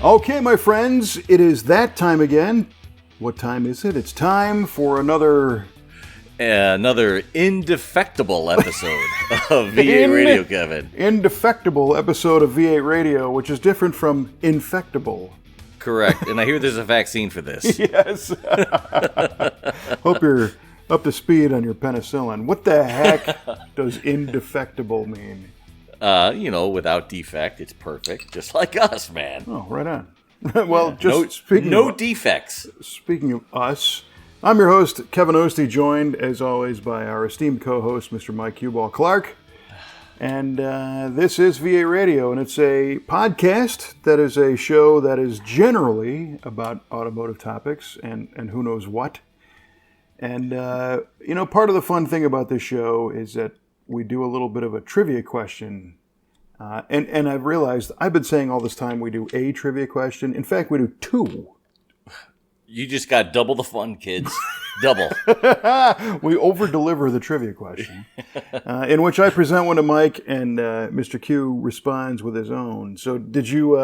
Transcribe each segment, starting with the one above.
Okay, my friends, it is that time again. What time is it? It's time for another indefectible episode of V8 Radio, Kevin. Indefectible episode of V8 Radio, which is different from infectable. Correct. And I hear there's a vaccine for this. Yes. Hope you're up to speed on your penicillin. What the heck does indefectible mean? Without defect, it's perfect, just like us, man. Oh, right on. Well, no defects. Speaking of us, I'm your host, Kevin Ostie, joined, as always, by our esteemed co-host, Mr. Mike Cuball Clark. And this is V8 Radio, and it's a podcast that is a show that is generally about automotive topics and who knows what. And, part of the fun thing about this show is that we do a little bit of a trivia question. And I've realized I've been saying all this time we do a trivia question. In fact, we do two. You just got double the fun, kids. Double. We over-deliver the trivia question, in which I present one to Mike, and Mr. Q responds with his own. So did you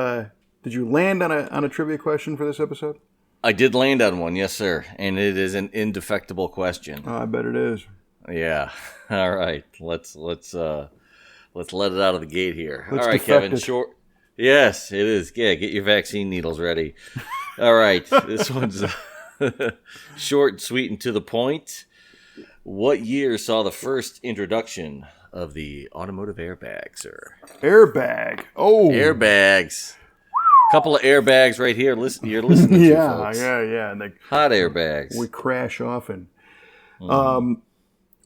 land on a trivia question for this episode? I did land on one, yes, sir. And it is an indefectible question. I bet it is. Yeah. All right. Let's let it out of the gate here. Let's all right, Kevin. Short. Yes, it is. Yeah, get your vaccine needles ready. All right. This one's short, sweet, and to the point. What year saw the first introduction of the automotive airbag, sir? Airbag. Oh. Airbags. Couple of airbags right here. You're listening to, folks. Yeah. And hot airbags. We crash often.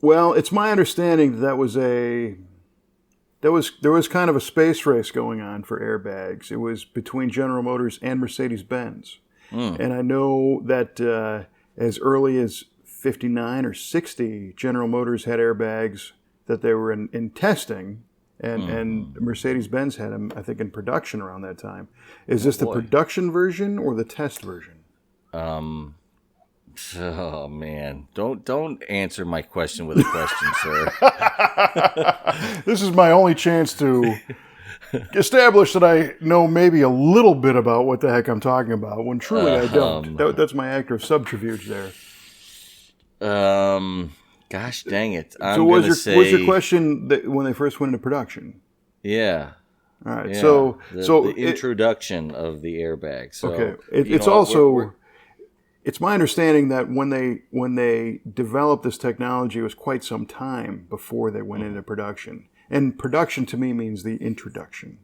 Well, it's my understanding that was there was kind of a space race going on for airbags. It was between General Motors and Mercedes-Benz. And I know that as early as 59 or 60, General Motors had airbags that they were in testing, and Mercedes-Benz had them, I think, in production around that time. Is this the production version or the test version? Oh man! Don't answer my question with a question, sir. This is my only chance to establish that I know maybe a little bit about what the heck I'm talking about, when truly I don't. That's my act of subterfuge there. Gosh dang it! Was your question that when they first went into production? Yeah. All right. Yeah. So the introduction of the airbag. So, okay. It's also. It's my understanding that when they developed this technology, it was quite some time before they went into production. And production to me means the introduction.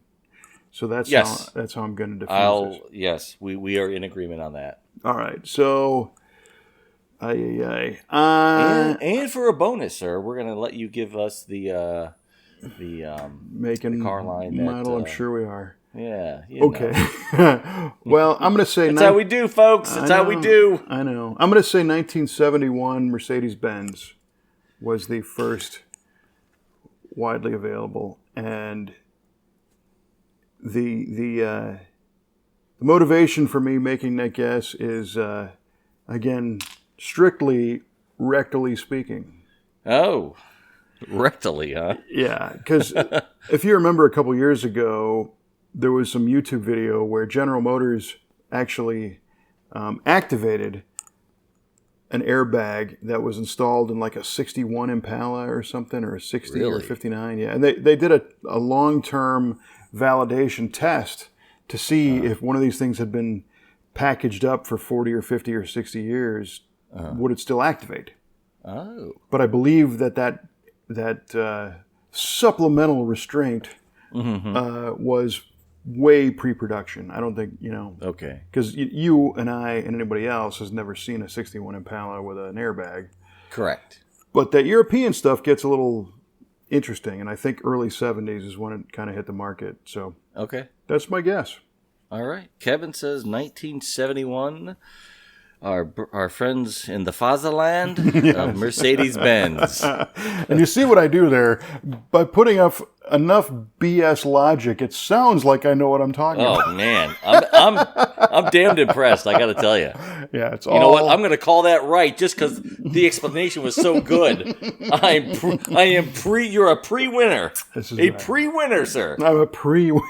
So that's how I'm going to define this. Yes, we are in agreement on that. All right. So, and for a bonus, sir, we're going to let you give us the car line model. I'm sure we are. Yeah. Okay. Well, I'm going to say... That's how we do, folks. That's how we do. I know. I'm going to say 1971 Mercedes-Benz was the first widely available. And the motivation for me making that guess is, again, strictly rectally speaking. Oh, rectally, huh? Yeah, because if you remember a couple years ago... there was some YouTube video where General Motors actually activated an airbag that was installed in like a 61 Impala or something, or a 60 or 59. Yeah, and they did a long-term validation test to see if one of these things had been packaged up for 40 or 50 or 60 years, would it still activate? Oh. But I believe that supplemental restraint was way pre-production. I don't think, Okay. Because you and I and anybody else has never seen a 61 Impala with an airbag. Correct. But that European stuff gets a little interesting, and I think early 70s is when it kind of hit the market. So okay, that's my guess. All right. Kevin says 1971. Our friends in the fatherland of Mercedes-Benz. And you see what I do there? By putting up enough BS logic, it sounds like I know what I'm talking about. Oh, man. I'm damned impressed, I got to tell you. Yeah, it's all... You know what? I'm going to call that right just because the explanation was so good. You're a pre-winner. This is a right. Pre-winner, sir. I'm a pre-winner.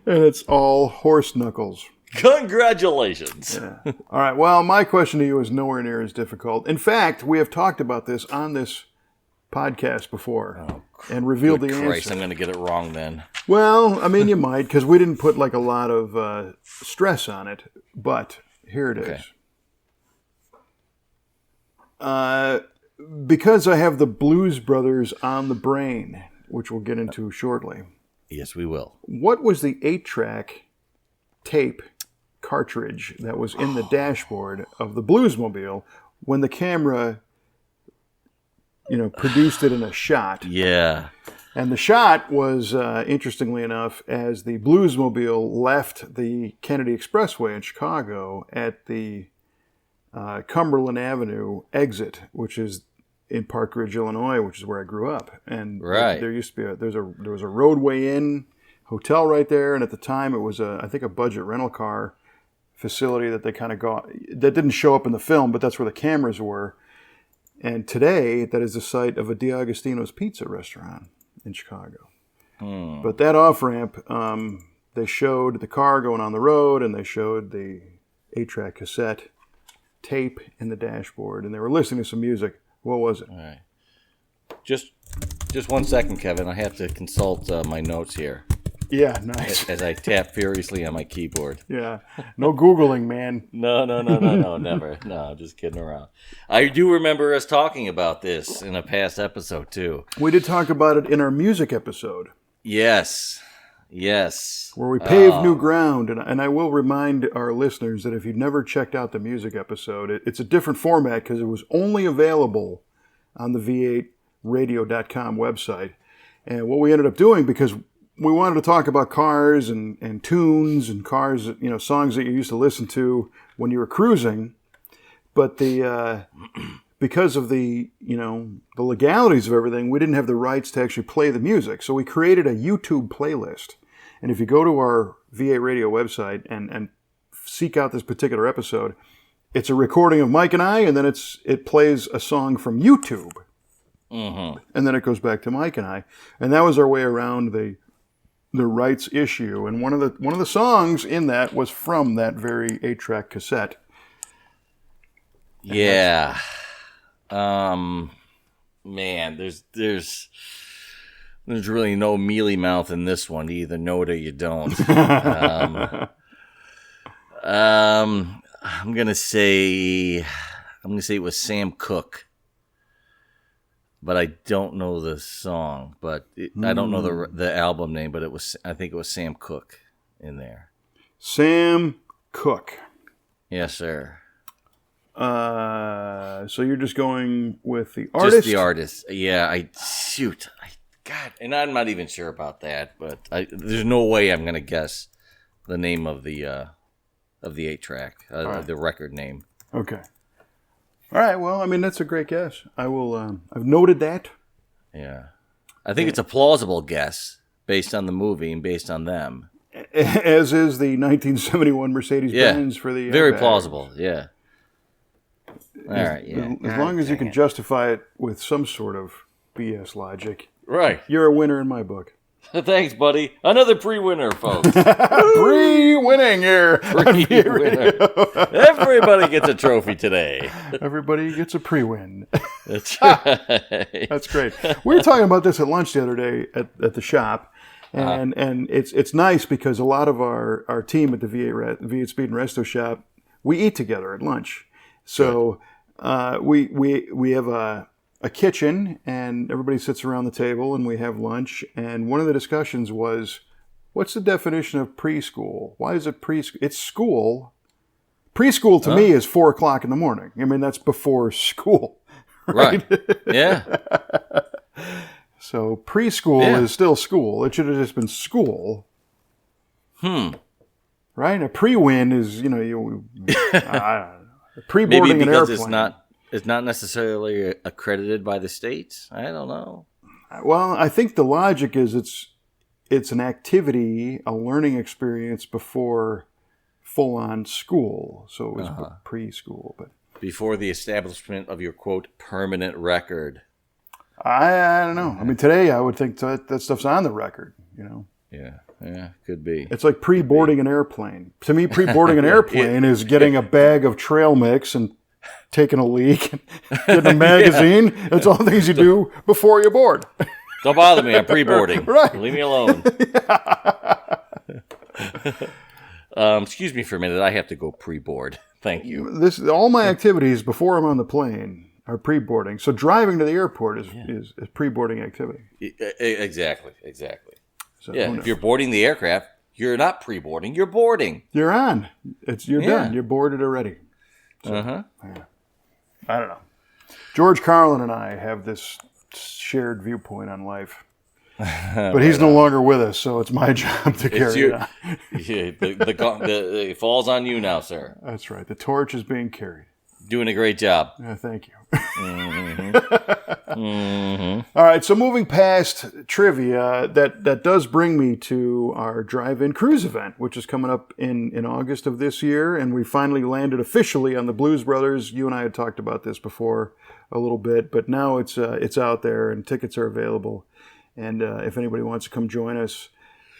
And it's all horse knuckles. Congratulations. Yeah. All right. Well, my question to you is nowhere near as difficult. In fact, we have talked about this on this podcast before and revealed the answer. I'm going to get it wrong then. Well, I mean, you might, because we didn't put like a lot of stress on it. But here it is. Because I have the Blues Brothers on the brain, which we'll get into shortly. Yes, we will. What was the 8-track tape cartridge that was in the dashboard of the Bluesmobile when the camera, produced it in a shot? Yeah. And the shot was, interestingly enough, as the Bluesmobile left the Kennedy Expressway in Chicago at the Cumberland Avenue exit, which is in Park Ridge, Illinois, which is where I grew up. And there used to be there was a roadway in hotel right there, and at the time it was I think a budget rental car facility that they kind of got that didn't show up in the film, but that's where the cameras were. And today that is the site of a DiAgostino's Pizza restaurant in Chicago. But that off ramp, they showed the car going on the road, and they showed the 8-track cassette tape in the dashboard, and they were listening to some music. What was it? All right. Just 1 second, Kevin. I have to consult my notes here. Yeah, nice. As I tap furiously on my keyboard. Yeah. No Googling, man. No, never. No, I'm just kidding around. I do remember us talking about this in a past episode, too. We did talk about it in our music episode. Yes. Where we paved new ground. And I will remind our listeners that if you've never checked out the music episode, it's a different format because it was only available on the v8radio.com website. And what we ended up doing, because we wanted to talk about cars and tunes and cars, songs that you used to listen to when you were cruising. But because of the legalities of everything, we didn't have the rights to actually play the music. So we created a YouTube playlist. And if you go to our V8 Radio website and seek out this particular episode, it's a recording of Mike and I, and then it plays a song from YouTube. Mm-hmm. And then it goes back to Mike and I. And that was our way around the rights issue. And one of the songs in that was from that very 8-track cassette. Yeah. Man, there's really no mealy mouth in this one. You either know it or you don't. I'm gonna say it was Sam Cooke, but I don't know the song. But I don't know the album name. But I think it was Sam Cooke in there. Sam Cooke. Yes, sir. So you're just going with the artist? Just the artist. Yeah. God, and I'm not even sure about that, but there's no way I'm gonna guess the name of the 8-track, the record name. Okay. All right. Well, I mean that's a great guess. I will. I've noted that. Yeah, I think it's a plausible guess based on the movie and based on them. As is the 1971 Mercedes-Benz for the very airbag. Plausible. Yeah. All right. Yeah. As long as you can justify it with some sort of BS logic. Right. You're a winner in my book. Thanks, buddy. Another pre-winner, folks. Pre-winning here. Pre-winner. Everybody gets a trophy today. Everybody gets a pre-win. That's right. That's great. We were talking about this at lunch the other day at the shop, and it's nice because a lot of our team at the V8 Speed and Resto shop, we eat together at lunch. So we have a kitchen, and everybody sits around the table, and we have lunch. And one of the discussions was, what's the definition of preschool? Why is it preschool? It's school. Preschool to me is 4 o'clock in the morning. I mean, that's before school. Right. Yeah. So preschool is still school. It should have just been school. Right? A pre-win is, pre-boarding Maybe an because airplane. It's not necessarily accredited by the states. I don't know. Well, I think the logic is it's an activity, a learning experience before full-on school. So it was preschool. But before the establishment of your, quote, permanent record. I don't know. I mean, today I would think that stuff's on the record, you know. Yeah, could be. It's like pre-boarding an airplane. To me, pre-boarding an airplane is getting a bag of trail mix and taking a leak and getting a magazine. That's all things you do before you board. Don't bother me. I'm pre-boarding. Right. Leave me alone. Excuse me for a minute. I have to go pre-board. Thank you. All my activities before I'm on the plane are pre-boarding. So driving to the airport is pre-boarding activity. Exactly. So, if you're boarding the aircraft, you're not pre-boarding. You're boarding. You're on. You're done. You're boarded already. So, I don't know. George Carlin and I have this shared viewpoint on life. But he's no longer with us, so it's my job to carry it on. It falls on you now, sir. That's right. The torch is being carried. Doing a great job. Thank you. All right, so moving past trivia, that does bring me to our drive-in cruise event, which is coming up in August of this year, and we finally landed officially on the Blues Brothers. You and I had talked about this before a little bit, but now it's out there and tickets are available. And if anybody wants to come join us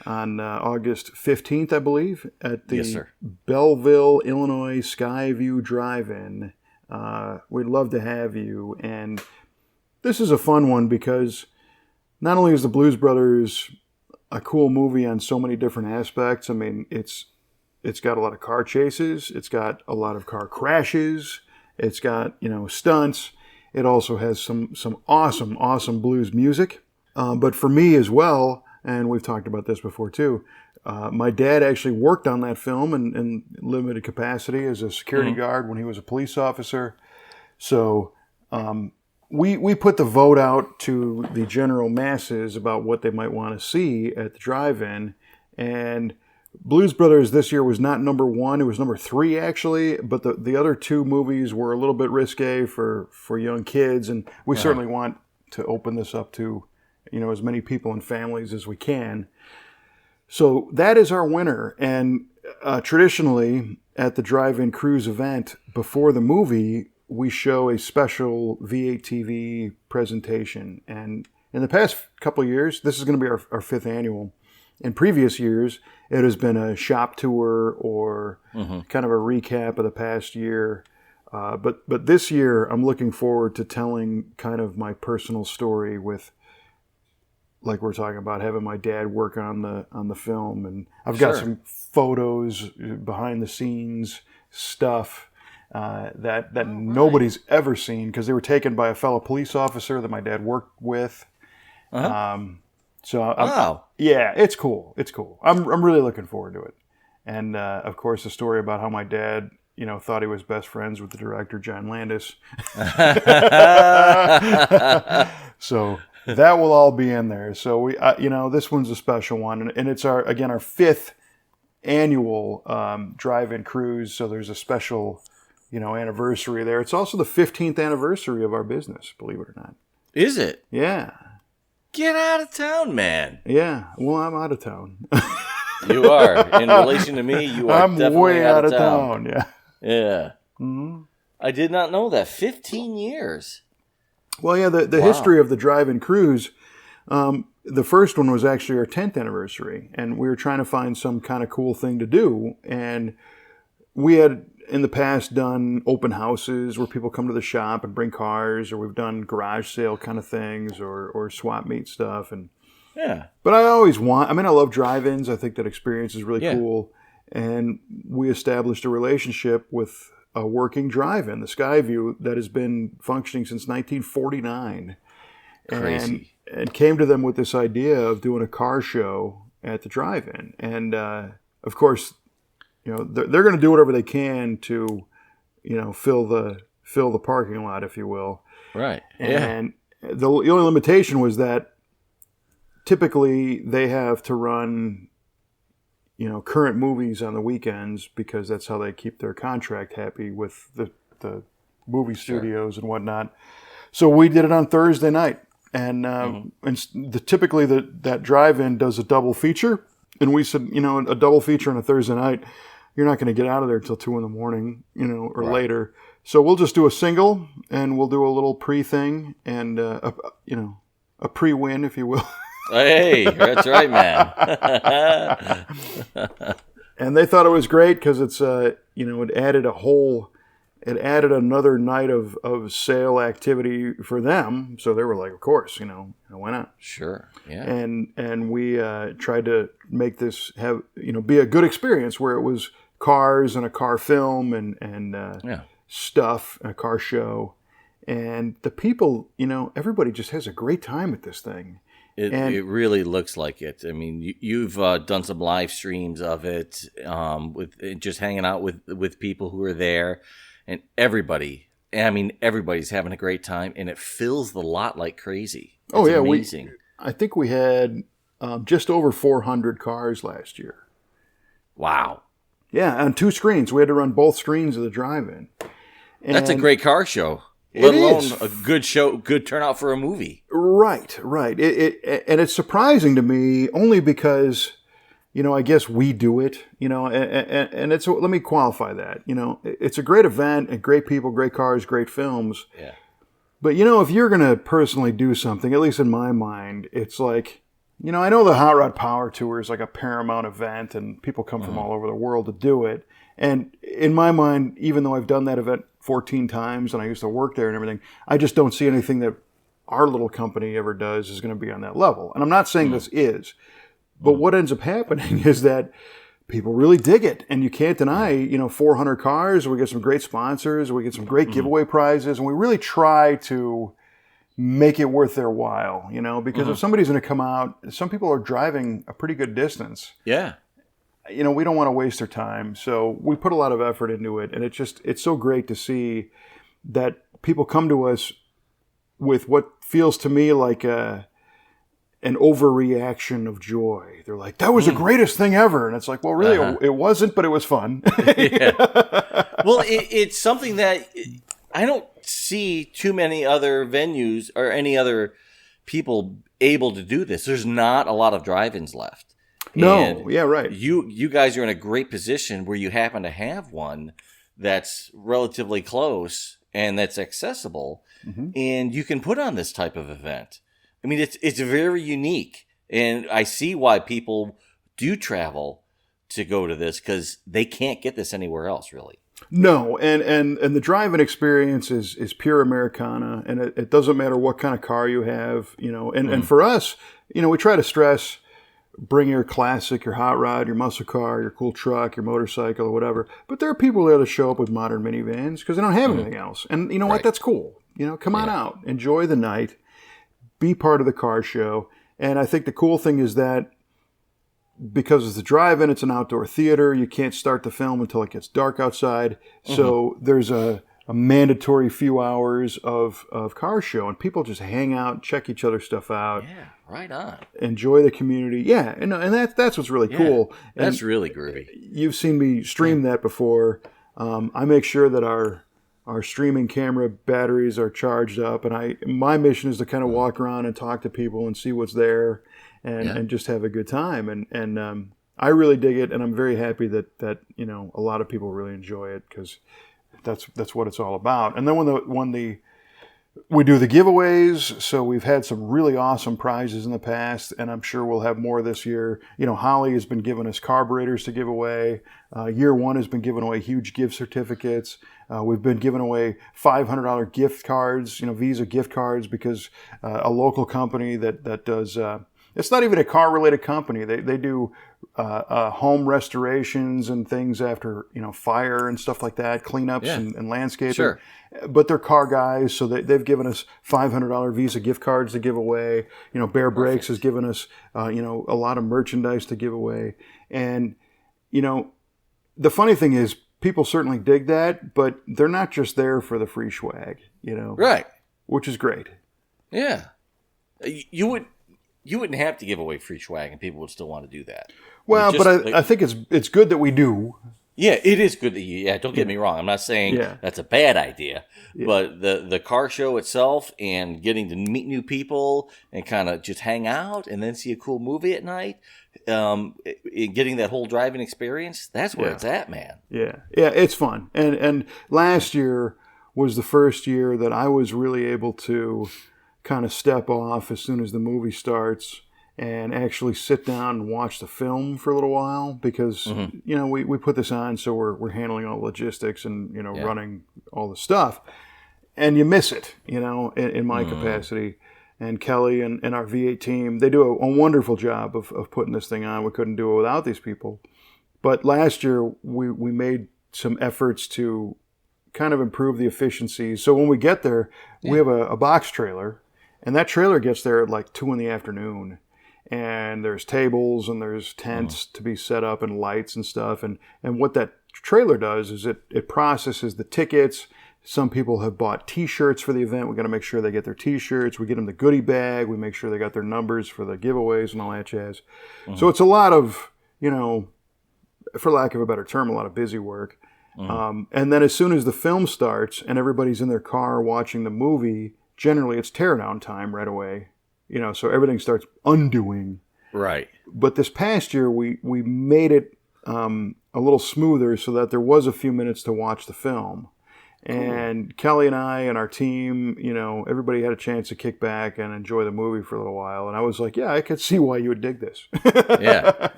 on August 15th, I believe, at the Belleville, Illinois Skyview Drive-In, we'd love to have you. And this is a fun one because not only is the Blues Brothers a cool movie on so many different aspects, I mean, it's got a lot of car chases, it's got a lot of car crashes, it's got, stunts. It also has some awesome blues music. But for me as well, and we've talked about this before too, my dad actually worked on that film in limited capacity as a security guard when he was a police officer. So we put the vote out to the general masses about what they might want to see at the drive-in. And Blues Brothers this year was not number 1. It was number 3, actually. But the other 2 movies were a little bit risque for young kids. And we certainly want to open this up to as many people and families as we can. So that is our winner. And traditionally, at the drive-in cruise event, before the movie, we show a special V8 TV presentation. And in the past couple of years, this is going to be our 5th annual. In previous years, it has been a shop tour or kind of a recap of the past year. But this year, I'm looking forward to telling kind of my personal story with, like we're talking about, having my dad work on the film, and I've got some photos, behind the scenes stuff that nobody's ever seen because they were taken by a fellow police officer that my dad worked with. Yeah, it's cool. It's cool. I'm really looking forward to it, and of course the story about how my dad thought he was best friends with the director John Landis. So. That will all be in there. So we, this one's a special one, and it's our 5th annual drive-in cruise. So there's a special, anniversary there. It's also the 15th anniversary of our business, believe it or not. Is it? Yeah. Get out of town, man. Yeah. Well, I'm out of town. You are. In relation to me, you are definitely way out of town. Yeah. Yeah. Mm-hmm. I did not know that. 15 years. Well, yeah, the history of the drive-in cruise, the first one was actually our 10th anniversary, and we were trying to find some kind of cool thing to do, and we had in the past done open houses where people come to the shop and bring cars, or we've done garage sale kind of things, or swap meet stuff, and but I love drive-ins. I think that experience is really cool, and we established a relationship with a working drive-in, the Skyview, that has been functioning since 1949. Crazy. And came to them with this idea of doing a car show at the drive-in. And, of course, they're going to do whatever they can to, fill the parking lot, if you will. Right. And the only limitation was that typically they have to run current movies on the weekends because that's how they keep their contract happy with the movie studios and whatnot. So we did it on Thursday night. and typically that drive-in does a double feature. And we said, a double feature on a Thursday night, you're not going to get out of there until 2 a.m, or later. So we'll just do a single, and we'll do a little pre-thing and a pre-win, if you will. Hey, that's right, man. And they thought it was great because it's it added another night of sale activity for them. So they were like, of course, why not? Sure, yeah. And we tried to make this be a good experience where it was cars and a car film and stuff, a car show. And the people, everybody just has a great time at this thing. It really looks like it. I mean, you've done some live streams of it, with just hanging out with people who are there, and everybody's having a great time, and it fills the lot like crazy. It's amazing. I think we had just over 400 cars last year. Wow. Yeah, on 2 screens. We had to run both screens of the drive-in. That's a great car show. Let alone a good show, good turnout for a movie. Right. And it's surprising to me only because, I guess we do it, and it's, let me qualify that, it's a great event and great people, great cars, great films. Yeah. But, if you're going to personally do something, at least in my mind, it's like, I know the Hot Rod Power Tour is like a Paramount event and people come from all over the world to do it. And in my mind, even though I've done that event 14 times and I used to work there and everything, I just don't see anything that our little company ever does is going to be on that level. And I'm not saying this is, but what ends up happening is that people really dig it. And you can't deny, 400 cars, we get some great sponsors, we get some great giveaway prizes, and we really try to make it worth their while, because if somebody's going to come out, some people are driving a pretty good distance. Yeah. We don't want to waste their time. So we put a lot of effort into it. And it's so great to see that people come to us with what feels to me like an overreaction of joy. They're like, that was the greatest thing ever. And it's like, well, really, it wasn't, but it was fun. Yeah. Well, it's something that I don't see too many other venues or any other people able to do this. There's not a lot of drive-ins left. No, yeah, right. You guys are in a great position where you happen to have one that's relatively close and that's accessible, and you can put on this type of event. I mean, it's very unique, and I see why people do travel to go to this because they can't get this anywhere else, really. No, and the drive-in experience is pure Americana, and it doesn't matter what kind of car you have, and for us, we try to stress, bring your classic, your hot rod, your muscle car, your cool truck, your motorcycle, or whatever. But there are people there that show up with modern minivans because they don't have anything else. And you know what? That's cool. Come on out. Enjoy the night. Be part of the car show. And I think the cool thing is that because it's a drive-in, it's an outdoor theater. You can't start the film until it gets dark outside. So there's a mandatory few hours of car show. And people just hang out, check each other's stuff out. Yeah. Right on. Enjoy the community. Yeah, and that's what's really cool. And that's really groovy. You've seen me stream that before. I make sure that our streaming camera batteries are charged up, and my mission is to kind of walk around and talk to people and see what's there and just have a good time. And I really dig it, and I'm very happy that a lot of people really enjoy it because that's what it's all about. And then when we do the giveaways, so we've had some really awesome prizes in the past, and I'm sure we'll have more this year. Holly has been giving us carburetors to give away. Year one has been giving away huge gift certificates. We've been giving away $500 gift cards, Visa gift cards, because a local company that does, it's not even a car-related company. They do home restorations and things after, fire and stuff like that, cleanups and landscaping. Sure. But they're car guys, so they've given us $500 Visa gift cards to give away. Bear Brakes has given us, a lot of merchandise to give away. And, the funny thing is, people certainly dig that, but they're not just there for the free swag, Right. Which is great. Yeah. You wouldn't have to give away free swag, and people would still want to do that. Well, but I think it's good that we do. Yeah, it is good. Yeah, don't get me wrong. I'm not saying that's a bad idea, but the car show itself and getting to meet new people and kind of just hang out and then see a cool movie at night, getting that whole driving experience, that's where it's at, man. Yeah, it's fun. And last year was the first year that I was really able to kind of step off as soon as the movie starts and actually sit down and watch the film for a little while because, we put this on, so we're handling all the logistics and, running all the stuff. And you miss it, in my capacity. And Kelly and our V8 team, they do a wonderful job of putting this thing on. We couldn't do it without these people. But last year, we made some efforts to kind of improve the efficiencies. So when we get there, we have a box trailer, and that trailer gets there at like 2 p.m. And there's tables and there's tents to be set up and lights and stuff. And what that trailer does is it processes the tickets. Some people have bought T-shirts for the event. We got to make sure they get their T-shirts. We get them the goodie bag. We make sure they got their numbers for the giveaways and all that jazz. So it's a lot of, for lack of a better term, a lot of busy work. And then as soon as the film starts and everybody's in their car watching the movie, generally it's teardown time right away. So everything starts undoing. Right. But this past year, we made it a little smoother so that there was a few minutes to watch the film. And Kelly and I and our team, everybody had a chance to kick back and enjoy the movie for a little while. And I was like, yeah, I could see why you would dig this.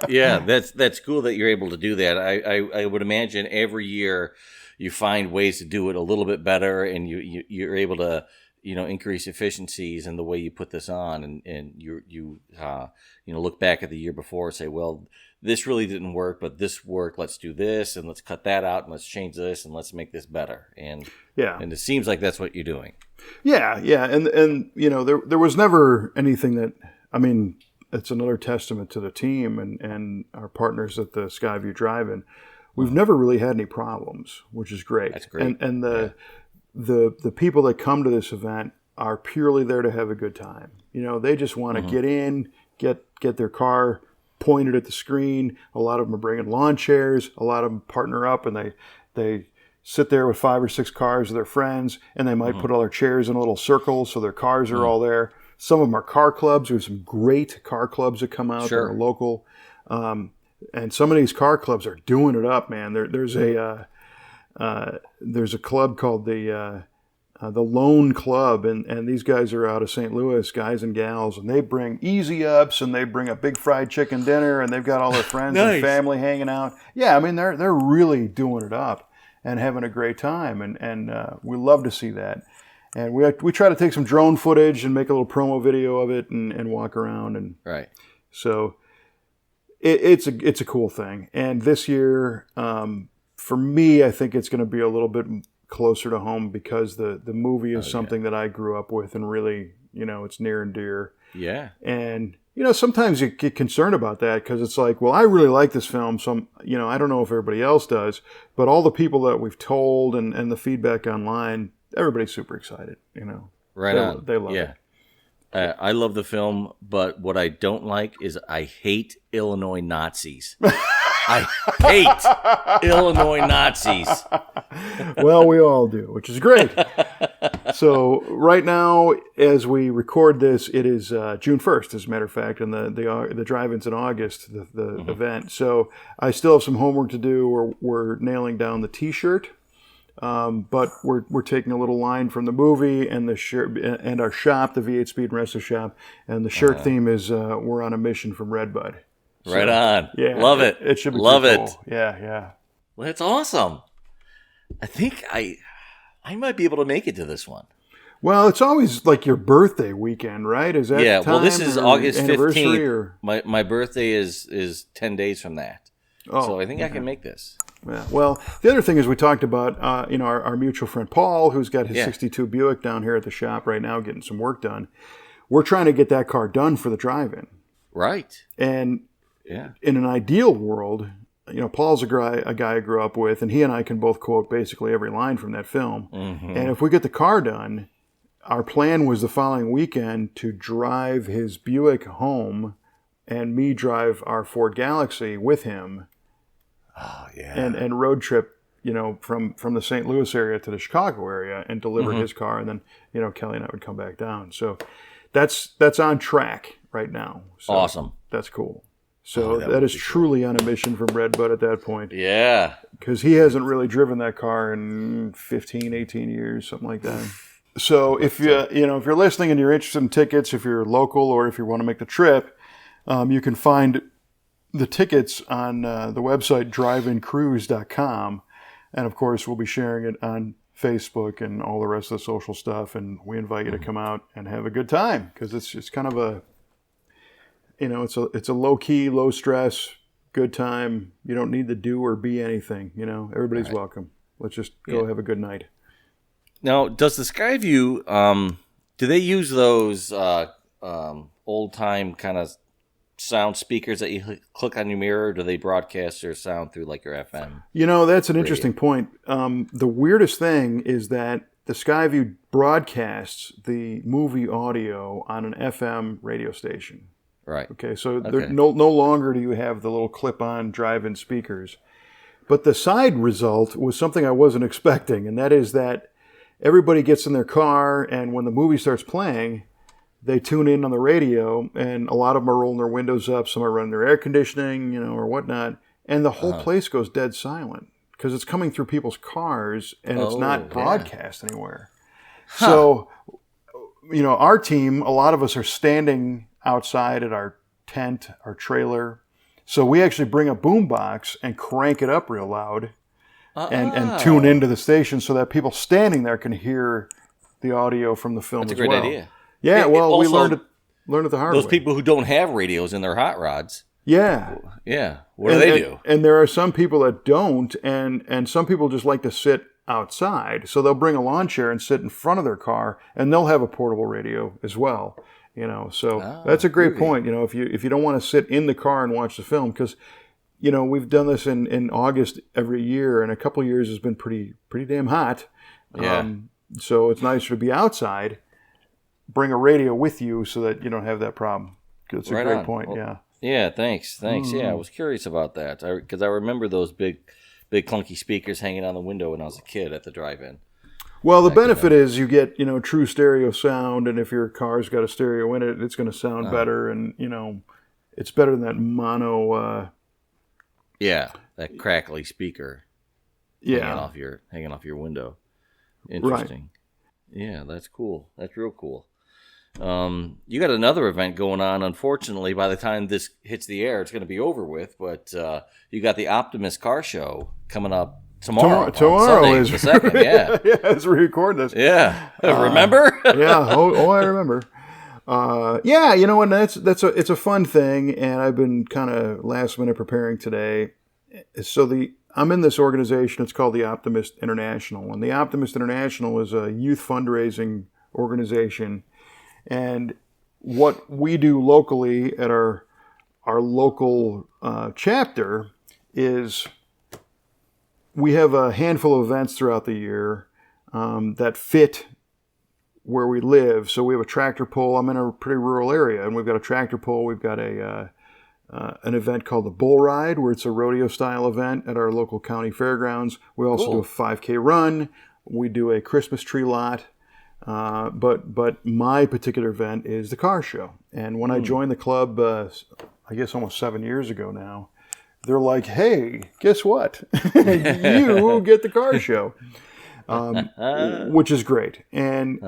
Yeah, that's cool that you're able to do that. I would imagine every year you find ways to do it a little bit better, and you're able to increase efficiencies in the way you put this on, and you look back at the year before and say, well, this really didn't work, but this worked. Let's do this, and let's cut that out, and let's change this, and let's make this better. And it seems like that's what you're doing. Yeah, and there was never anything that, it's another testament to the team and our partners at the Skyview Drive-In. We've never really had any problems, which is great. That's great. And the people that come to this event are purely there to have a good time. They just want to get in, get their car pointed at the screen. A lot of them are bringing lawn chairs. A lot of them partner up and they sit there with 5 or 6 cars of their friends, and they might put all their chairs in a little circle so their cars are all there. Some of them are car clubs. We have some great car clubs that come out that are local. And some of these car clubs are doing it up, man. There's a club called the Lone Club, and these guys are out of St. Louis, guys and gals, and they bring easy ups, and they bring a big fried chicken dinner, and they've got all their friends and family hanging out. Yeah, they're really doing it up and having a great time, and we love to see that. And we try to take some drone footage and make a little promo video of it and walk around, and so it's a cool thing. And this year, for me, I think it's going to be a little bit closer to home because the movie is something that I grew up with and really, it's near and dear. Yeah. And, sometimes you get concerned about that because it's like, well, I really like this film. So, I don't know if everybody else does, but all the people that we've told and the feedback online, everybody's super excited, Right on. They love it. I love the film, but what I don't like is I hate Illinois Nazis. I hate Illinois Nazis. Well, we all do, which is great. So right now, as we record this, it is June 1st, as a matter of fact, and the drive-in's in August, the event. So I still have some homework to do. We're nailing down the T-shirt, but we're taking a little line from the movie and the shirt and our shop, the V8 Speed and Resto Shop, and the shirt theme is we're on a mission from Redbud. So, right on. Yeah, love it. It should be love it. Cool. Yeah. Well, that's awesome. I think I might be able to make it to this one. Well, it's always like your birthday weekend, right? Is that time? Well, this is August 15th. Or? My birthday is 10 days from that. So I think I can make this. Yeah. Well, the other thing is we talked about, our mutual friend Paul, who's got his 62 Buick down here at the shop right now getting some work done. We're trying to get that car done for the drive-in. Right. And in an ideal world, Paul's a guy I grew up with, and he and I can both quote basically every line from that film. Mm-hmm. And if we get the car done, our plan was the following weekend to drive his Buick home and me drive our Ford Galaxy with him Oh, yeah. and road trip, from the St. Louis area to the Chicago area and deliver his car, and then Kelly and I would come back down. So that's on track right now. So awesome. That's cool. So that that would is be truly on a mission from Red Bud at that point. Yeah. Because he hasn't really driven that car in 15, 18 years, something like that. So if if you're listening and you're interested in tickets, if you're local or if you want to make the trip, you can find the tickets on the website driveincruise.com. And of course, we'll be sharing it on Facebook and all the rest of the social stuff. And we invite you to come out and have a good time, because it's kind of a, it's a low key, low stress, good time. You don't need to do or be anything. Everybody's welcome. Let's just go have a good night. Now, does the Skyview, do they use those old time kind of sound speakers that you click on your mirror, or do they broadcast their sound through like your FM? That's an interesting point. The weirdest thing is that the Skyview broadcasts the movie audio on an FM radio station. Right. Okay, so no longer do you have the little clip-on drive-in speakers. But the side result was something I wasn't expecting, and that is that everybody gets in their car, and when the movie starts playing, they tune in on the radio, and a lot of them are rolling their windows up, some are running their air conditioning, or whatnot, and the whole place goes dead silent because it's coming through people's cars, and it's not broadcast anywhere. Huh. So, our team, a lot of us are standing outside at our tent, our trailer. So we actually bring a boombox and crank it up real loud and tune into the station so that people standing there can hear the audio from the film. That's a great idea. Yeah, we learned it the hard way. Those people who don't have radios in their hot rods. Yeah. Yeah. What do they do? And there are some people that don't, and some people just like to sit outside. So they'll bring a lawn chair and sit in front of their car, and they'll have a portable radio as well. So that's a great point. If you don't want to sit in the car and watch the film, because we've done this in August every year, and a couple of years has been pretty damn hot. Yeah. So it's nicer to be outside. Bring a radio with you so that you don't have that problem. It's a great point. Well, yeah. Yeah. Thanks. Yeah, I was curious about that because I remember those big clunky speakers hanging on the window when I was a kid at the drive-in. Well, the benefit is you get, true stereo sound, and if your car's got a stereo in it, it's going to sound better, and, it's better than that mono... that crackly speaker hanging off your window. Interesting. Right. Yeah, that's cool. That's real cool. You got another event going on. Unfortunately, by the time this hits the air, it's going to be over with, but you got the Optimus Car Show coming up tomorrow Sunday, is the second, yeah. Yeah, as we record this. Yeah. Remember? Yeah. I remember. And it's a fun thing, and I've been kind of last minute preparing today. So I'm in this organization. It's called the Optimist International, and the Optimist International is a youth fundraising organization. And what we do locally at our local chapter is we have a handful of events throughout the year that fit where we live. So we have a tractor pull. I'm in a pretty rural area, and we've got a tractor pull. We've got an event called the Bull Ride, where it's a rodeo-style event at our local county fairgrounds. We also do a 5K run. We do a Christmas tree lot. But my particular event is the car show. And when I joined the club, I guess almost 7 years ago now, they're like, hey, guess what? You get the car show, which is great. And,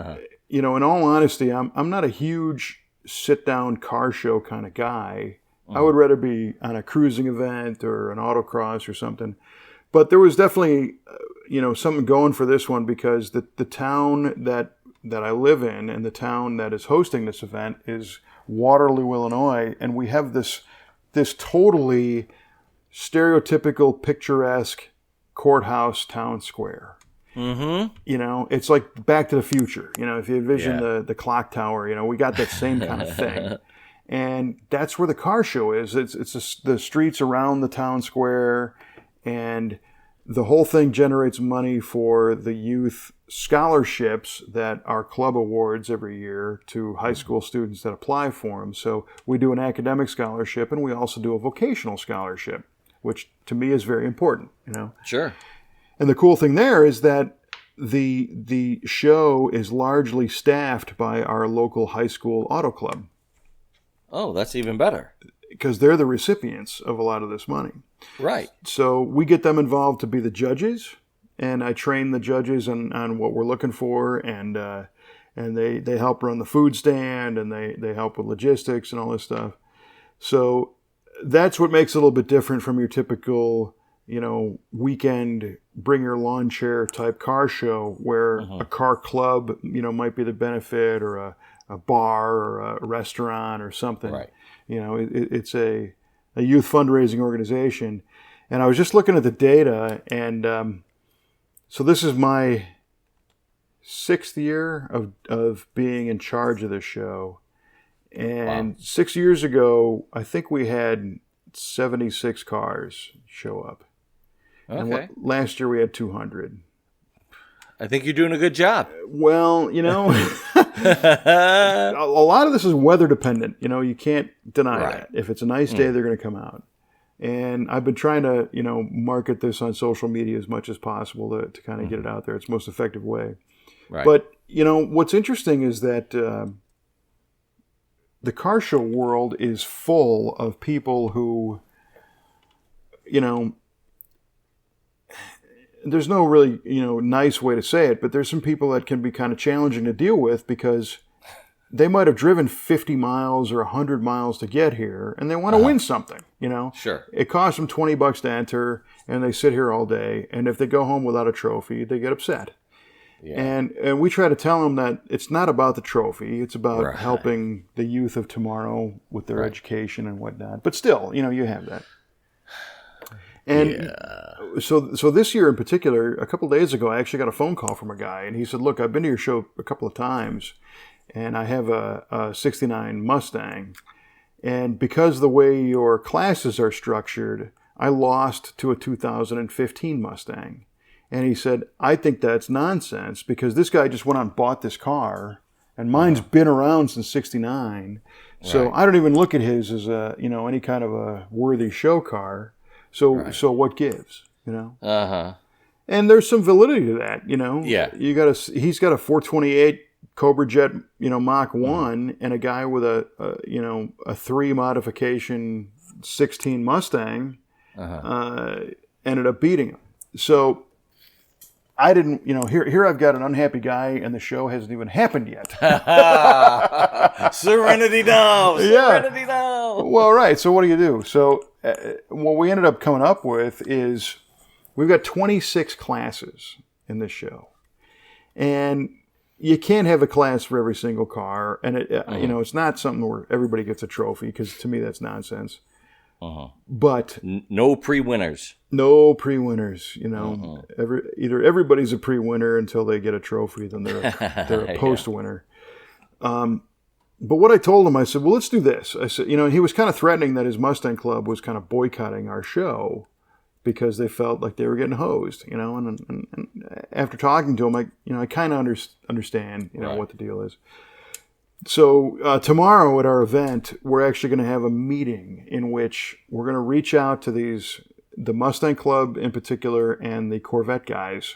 in all honesty, I'm not a huge sit-down car show kind of guy. I would rather be on a cruising event or an autocross or something. But there was definitely, something going for this one, because the town that I live in and the town that is hosting this event is Waterloo, Illinois. And we have this totally stereotypical, picturesque courthouse town square. Mm-hmm. It's like Back to the Future. If you envision the clock tower, we got that same kind of thing. And that's where the car show is. It's the streets around the town square, and the whole thing generates money for the youth scholarships that our club awards every year to high school students that apply for them. So we do an academic scholarship, and we also do a vocational scholarship. which to me is very important, you know. Sure. And the cool thing there is that the show is largely staffed by our local high school auto club. Oh, that's even better. Because they're the recipients of a lot of this money. Right. So we get them involved to be the judges, and I train the judges on what we're looking for, and they help run the food stand, and they help with logistics and all this stuff. So that's what makes it a little bit different from your typical, you know, weekend bring your lawn chair type car show where a car club, you know, might be the benefit, or a bar or a restaurant or something. Right. You know, it's a youth fundraising organization. And I was just looking at the data, and so this is my 6th year of being in charge of this show. And 6 years ago, I think we had 76 cars show up. Okay. And last year we had 200. I think you're doing a good job. Well, you know, a lot of this is weather dependent. You know, you can't deny that. If it's a nice day, they're going to come out. And I've been trying to, you know, market this on social media as much as possible to kind of get it out there. It's the most effective way. Right. But, you know, what's interesting is that the car show world is full of people who, you know, there's no really, you know, nice way to say it, but there's some people that can be kind of challenging to deal with because they might have driven 50 miles or 100 miles to get here, and they want to win something, you know? Sure. It costs them $20 to enter, and they sit here all day, and if they go home without a trophy, they get upset. Yeah. And we try to tell them that it's not about the trophy, it's about helping the youth of tomorrow with their education and whatnot. But still, you know, you have that. And so this year in particular, a couple of days ago, I actually got a phone call from a guy, and he said, look, I've been to your show a couple of times, and I have a 69 Mustang, and because the way your classes are structured, I lost to a 2015 Mustang. And he said, I think that's nonsense, because this guy just went out and bought this car, and mine's been around since 69, so I don't even look at his as a, you know, any kind of a worthy show car. So what gives, you know? And there's some validity to that, you know? Yeah. He's got a 428 Cobra Jet, you know, Mach 1, and a guy with a 3 modification 16 Mustang ended up beating him. So I didn't, you know, here I've got an unhappy guy, and the show hasn't even happened yet. Serenity now. Serenity now. Well, right. So what do you do? So what we ended up coming up with is we've got 26 classes in this show, and you can't have a class for every single car, and you know, it's not something where everybody gets a trophy, because to me that's nonsense. But no pre-winners. No pre-winners. You know, either everybody's a pre-winner until they get a trophy, then they're a post-winner. But what I told him, I said, well, let's do this. I said, you know, he was kind of threatening that his Mustang Club was kind of boycotting our show, because they felt like they were getting hosed, you know. And after talking to him, I kind of understand, you know, what the deal is. So tomorrow at our event, we're actually going to have a meeting in which we're going to reach out to the Mustang Club in particular and the Corvette guys,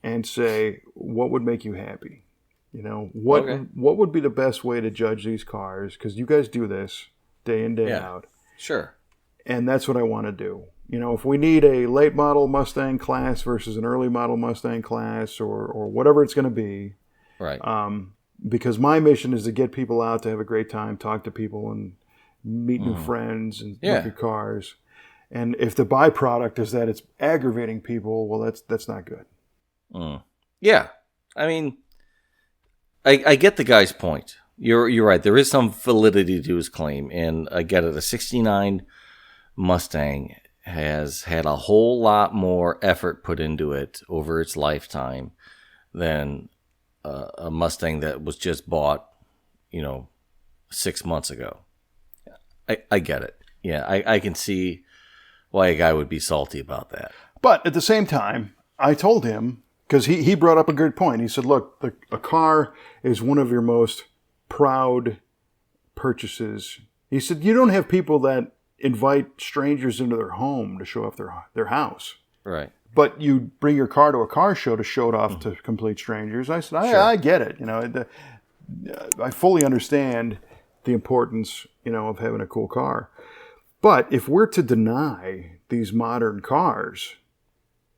and say, what would make you happy? You know, what would be the best way to judge these cars? Because you guys do this day in, day out. Sure. And that's what I want to do. You know, if we need a late model Mustang class versus an early model Mustang class, or whatever it's going to be. Right. Because my mission is to get people out to have a great time, talk to people, and meet new friends and look at cars. And if the byproduct is that it's aggravating people, well, that's not good. Yeah. I mean, I get the guy's point. You're right. There is some validity to his claim, and I get it. A 69 Mustang has had a whole lot more effort put into it over its lifetime than a Mustang that was just bought, you know, 6 months ago. I get it. Yeah, I can see why a guy would be salty about that. But at the same time, I told him, because he brought up a good point. He said, look, a car is one of your most proud purchases. He said, you don't have people that, invite strangers into their home to show off their house. Right. But you bring your car to a car show to show it off to complete strangers. I said, I get it. I fully understand the importance, of having a cool car. But if we're to deny these modern cars,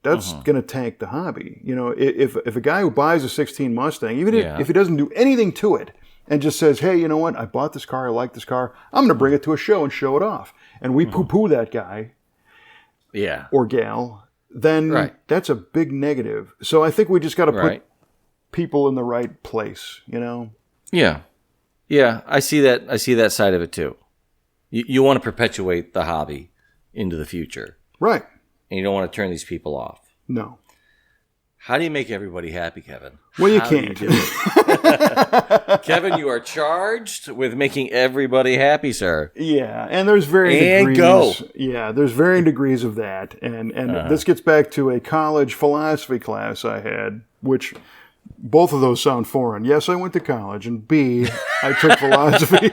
that's going to tank the hobby. If a guy who buys a 16 Mustang, even if he doesn't do anything to it, and just says, hey, you know what? I bought this car. I like this car. I'm going to bring it to a show and show it off. And we poo-poo that guy or gal, then that's a big negative. So I think we just got to put people in the right place, Yeah. Yeah, I see that. I see that side of it too. You want to perpetuate the hobby into the future. Right. And you don't want to turn these people off. No. How do you make everybody happy, Kevin? Well, you can't. Kevin, you are charged with making everybody happy, sir. Yeah, and there's varying degrees. Yeah, there's varying degrees of that. And this gets back to a college philosophy class I had, which both of those sound foreign. Yes, I went to college, and B, I took philosophy.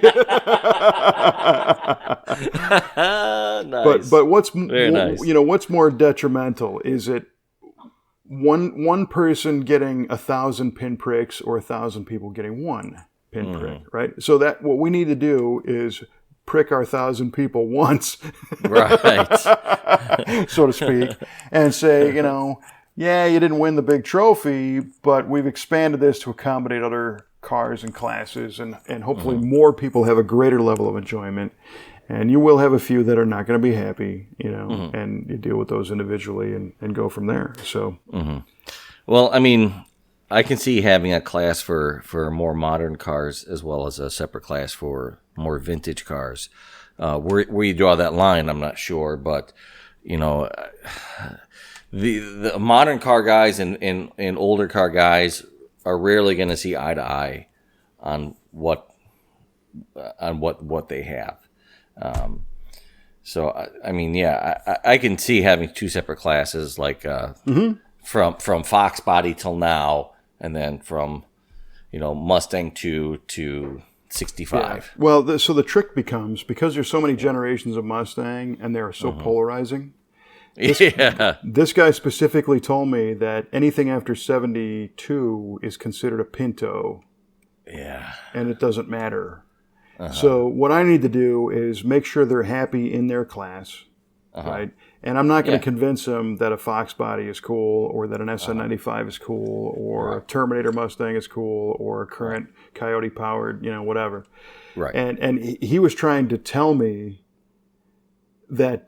Nice. But what's nice. What's more detrimental? Is it one person getting 1,000 pinpricks or 1,000 people getting one pinprick, right? So that what we need to do is prick our 1,000 people once, right, so to speak, and say, yeah, you didn't win the big trophy, but we've expanded this to accommodate other cars and classes, and hopefully more people have a greater level of enjoyment. And you will have a few that are not going to be happy, and you deal with those individually and go from there. So, Well, I mean, I can see having a class for more modern cars as well as a separate class for more vintage cars. Where you draw that line, I'm not sure, but the modern car guys and older car guys are rarely going to see eye to eye on what they have. So I mean, I can see having two separate classes, like from Fox body till now, and then from Mustang to 65. Yeah. Well, so the trick becomes, because there's so many generations of Mustang and they're so polarizing. This guy specifically told me that anything after 72 is considered a Pinto. Yeah, and it doesn't matter. So what I need to do is make sure they're happy in their class, right? And I'm not going to convince them that a Fox body is cool, or that an SN95 is cool, or a Terminator Mustang is cool, or a current Coyote powered, whatever. Right. And he was trying to tell me that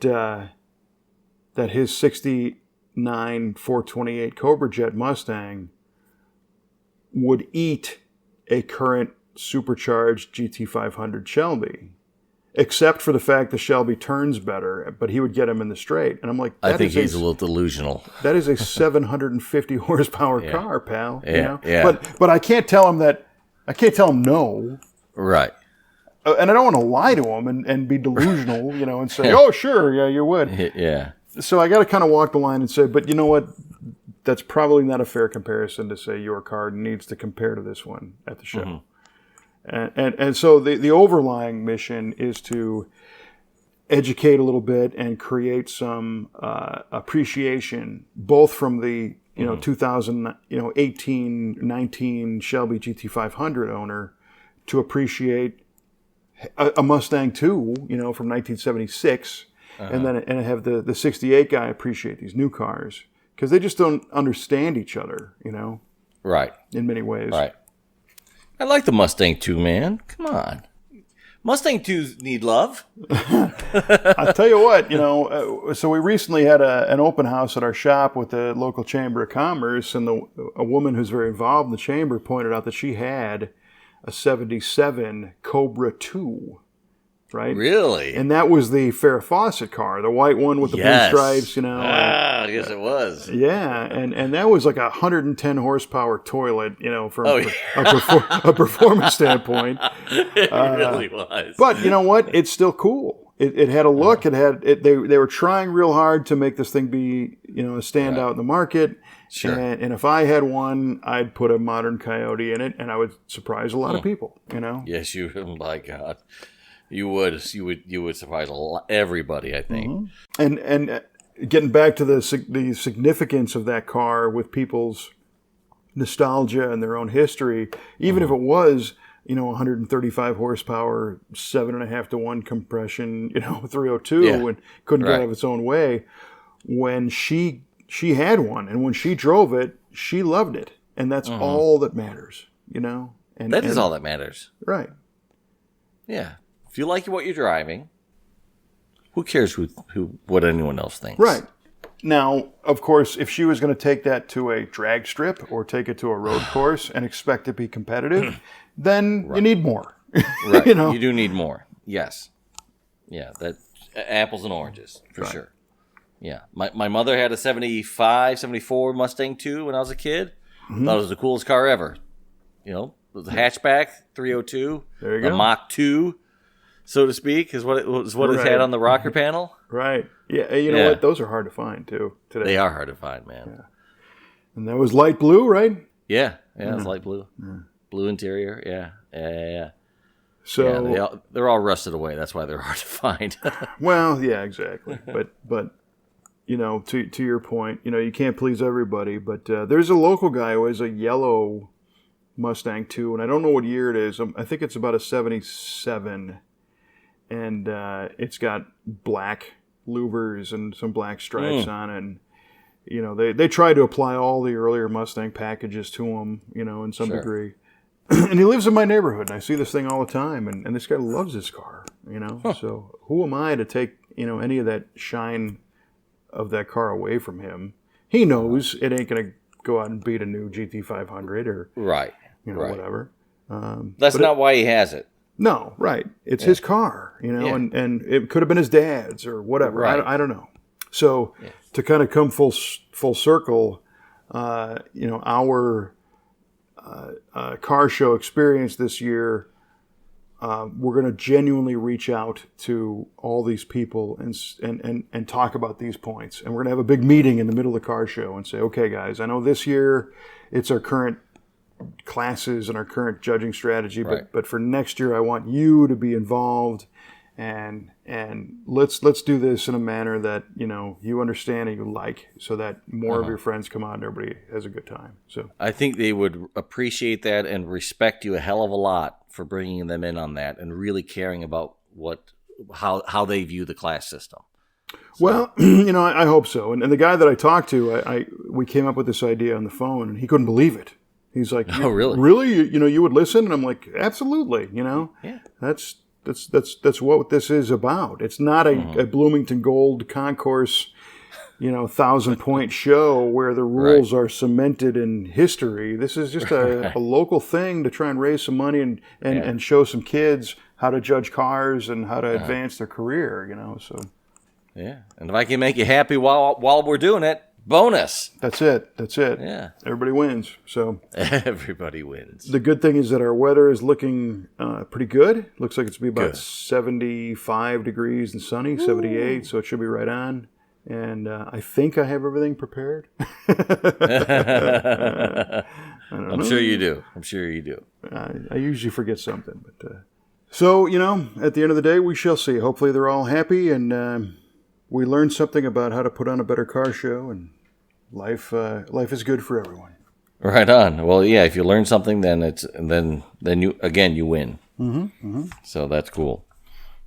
that his 69 428 Cobra Jet Mustang would eat a current supercharged GT500 Shelby, except for the fact the Shelby turns better, but he would get him in the straight. And I'm like, I think he's a little delusional. That is a 750 horsepower car, pal. Yeah. But I can't tell him that. I can't tell him no. Right. And I don't want to lie to him and be delusional, and say, oh, sure, yeah, you would. Yeah. So I got to kind of walk the line and say, but you know what? That's probably not a fair comparison to say your car needs to compare to this one at the show. And so the overlying mission is to educate a little bit and create some appreciation, both from the 2018, 19 Shelby GT500 owner, to appreciate a Mustang 2, from 1976, and then have the 68 guy appreciate these new cars, because they just don't understand each other, right, in many ways. Right. I like the Mustang 2, man. Come on. Mustang 2s need love. I'll tell you what, so we recently had an open house at our shop with the local Chamber of Commerce, and a woman who's very involved in the chamber pointed out that she had a 77 Cobra 2, right? Really? And that was the Farrah Fawcett car, the white one with the blue stripes, I guess it was. Yeah, and that was like a 110 horsepower toilet, from a performance standpoint. It really was. But you know what? It's still cool. It had a look. They were trying real hard to make this thing be, a standout in the market. Sure. And if I had one, I'd put a modern Coyote in it, and I would surprise a lot of people, Yes, you. My God. You would surprise everybody, I think. And getting back to the significance of that car with people's nostalgia and their own history, even if it was, 135 horsepower, 7.5 to 1 compression, 302, and couldn't get out of its own way. When she had one, and when she drove it, she loved it, and that's all that matters, And that is all that matters, right? Yeah. If you like what you're driving, who cares what anyone else thinks? Right. Now, of course, if she was going to take that to a drag strip or take it to a road course and expect to be competitive, then you need more. Right. You do need more. Yes. Yeah. That apples and oranges for sure. Yeah. My mother had a 75, 74 Mustang too when I was a kid. Thought it was the coolest car ever. It was a hatchback 302. There you go. A Mach 2. So to speak, is what it had on the rocker panel. Right. Yeah. You know what? Those are hard to find too today. They are hard to find, man. Yeah. And that was light blue, right? Yeah. Yeah. It's light blue. Yeah. Blue interior. Yeah. So they're all rusted away. That's why they're hard to find. Well, yeah, exactly. But to your point, you can't please everybody. But there's a local guy who has a yellow Mustang 2, and I don't know what year it is. I think it's about a 77. And it's got black louvers and some black stripes on it. And, they try to apply all the earlier Mustang packages to him, in some degree. And he lives in my neighborhood, and I see this thing all the time. And this guy loves this car, So who am I to take, any of that shine of that car away from him? He knows it ain't going to go out and beat a new GT500 or, whatever. That's not why he has it. No, right. It's his car, and it could have been his dad's or whatever. Right. I don't know. So to kind of come full circle, our car show experience this year, we're going to genuinely reach out to all these people and talk about these points. And we're going to have a big meeting in the middle of the car show and say, okay, guys, I know this year it's our current classes and our current judging strategy, but for next year I want you to be involved and let's do this in a manner that you understand and you like, so that more of your friends come out and everybody has a good time. So I think they would appreciate that and respect you a hell of a lot for bringing them in on that and really caring about how they view the class system. So. Well, I hope so. And the guy that I talked to, we came up with this idea on the phone, and he couldn't believe it. He's like, "Oh, really? Really? You would listen?" And I'm like, "Absolutely." Yeah. That's what this is about. It's not a Bloomington Gold Concourse, 1,000-point show where the rules are cemented in history. This is just a local thing to try and raise some money and show some kids how to judge cars and how to advance their career. So. Yeah, and if I can make you happy while we're doing it. Bonus. That's it. Yeah. Everybody wins. So everybody wins. The good thing is that our weather is looking pretty good. Looks like it's going to be about 75 degrees and sunny, 78, so it should be right on. And I think I have everything prepared. I'm sure you do. I usually forget something. But so, at the end of the day, we shall see. Hopefully they're all happy and... we learned something about how to put on a better car show, and life is good for everyone. Right on. Well, yeah. If you learn something, then you win. So that's cool.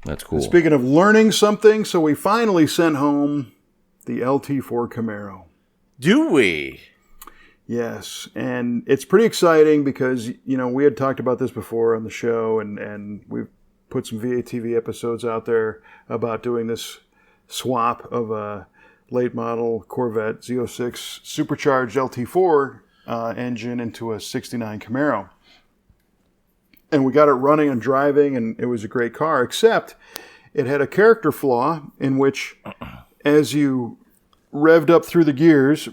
And speaking of learning something, so we finally sent home the LT-4 Camaro. Do we? Yes, and it's pretty exciting because we had talked about this before on the show, and we've put some VATV episodes out there about doing this swap of a late model Corvette Z06 supercharged LT4 engine into a 69 Camaro. And we got it running and driving, and it was a great car, except it had a character flaw in which as you revved up through the gears,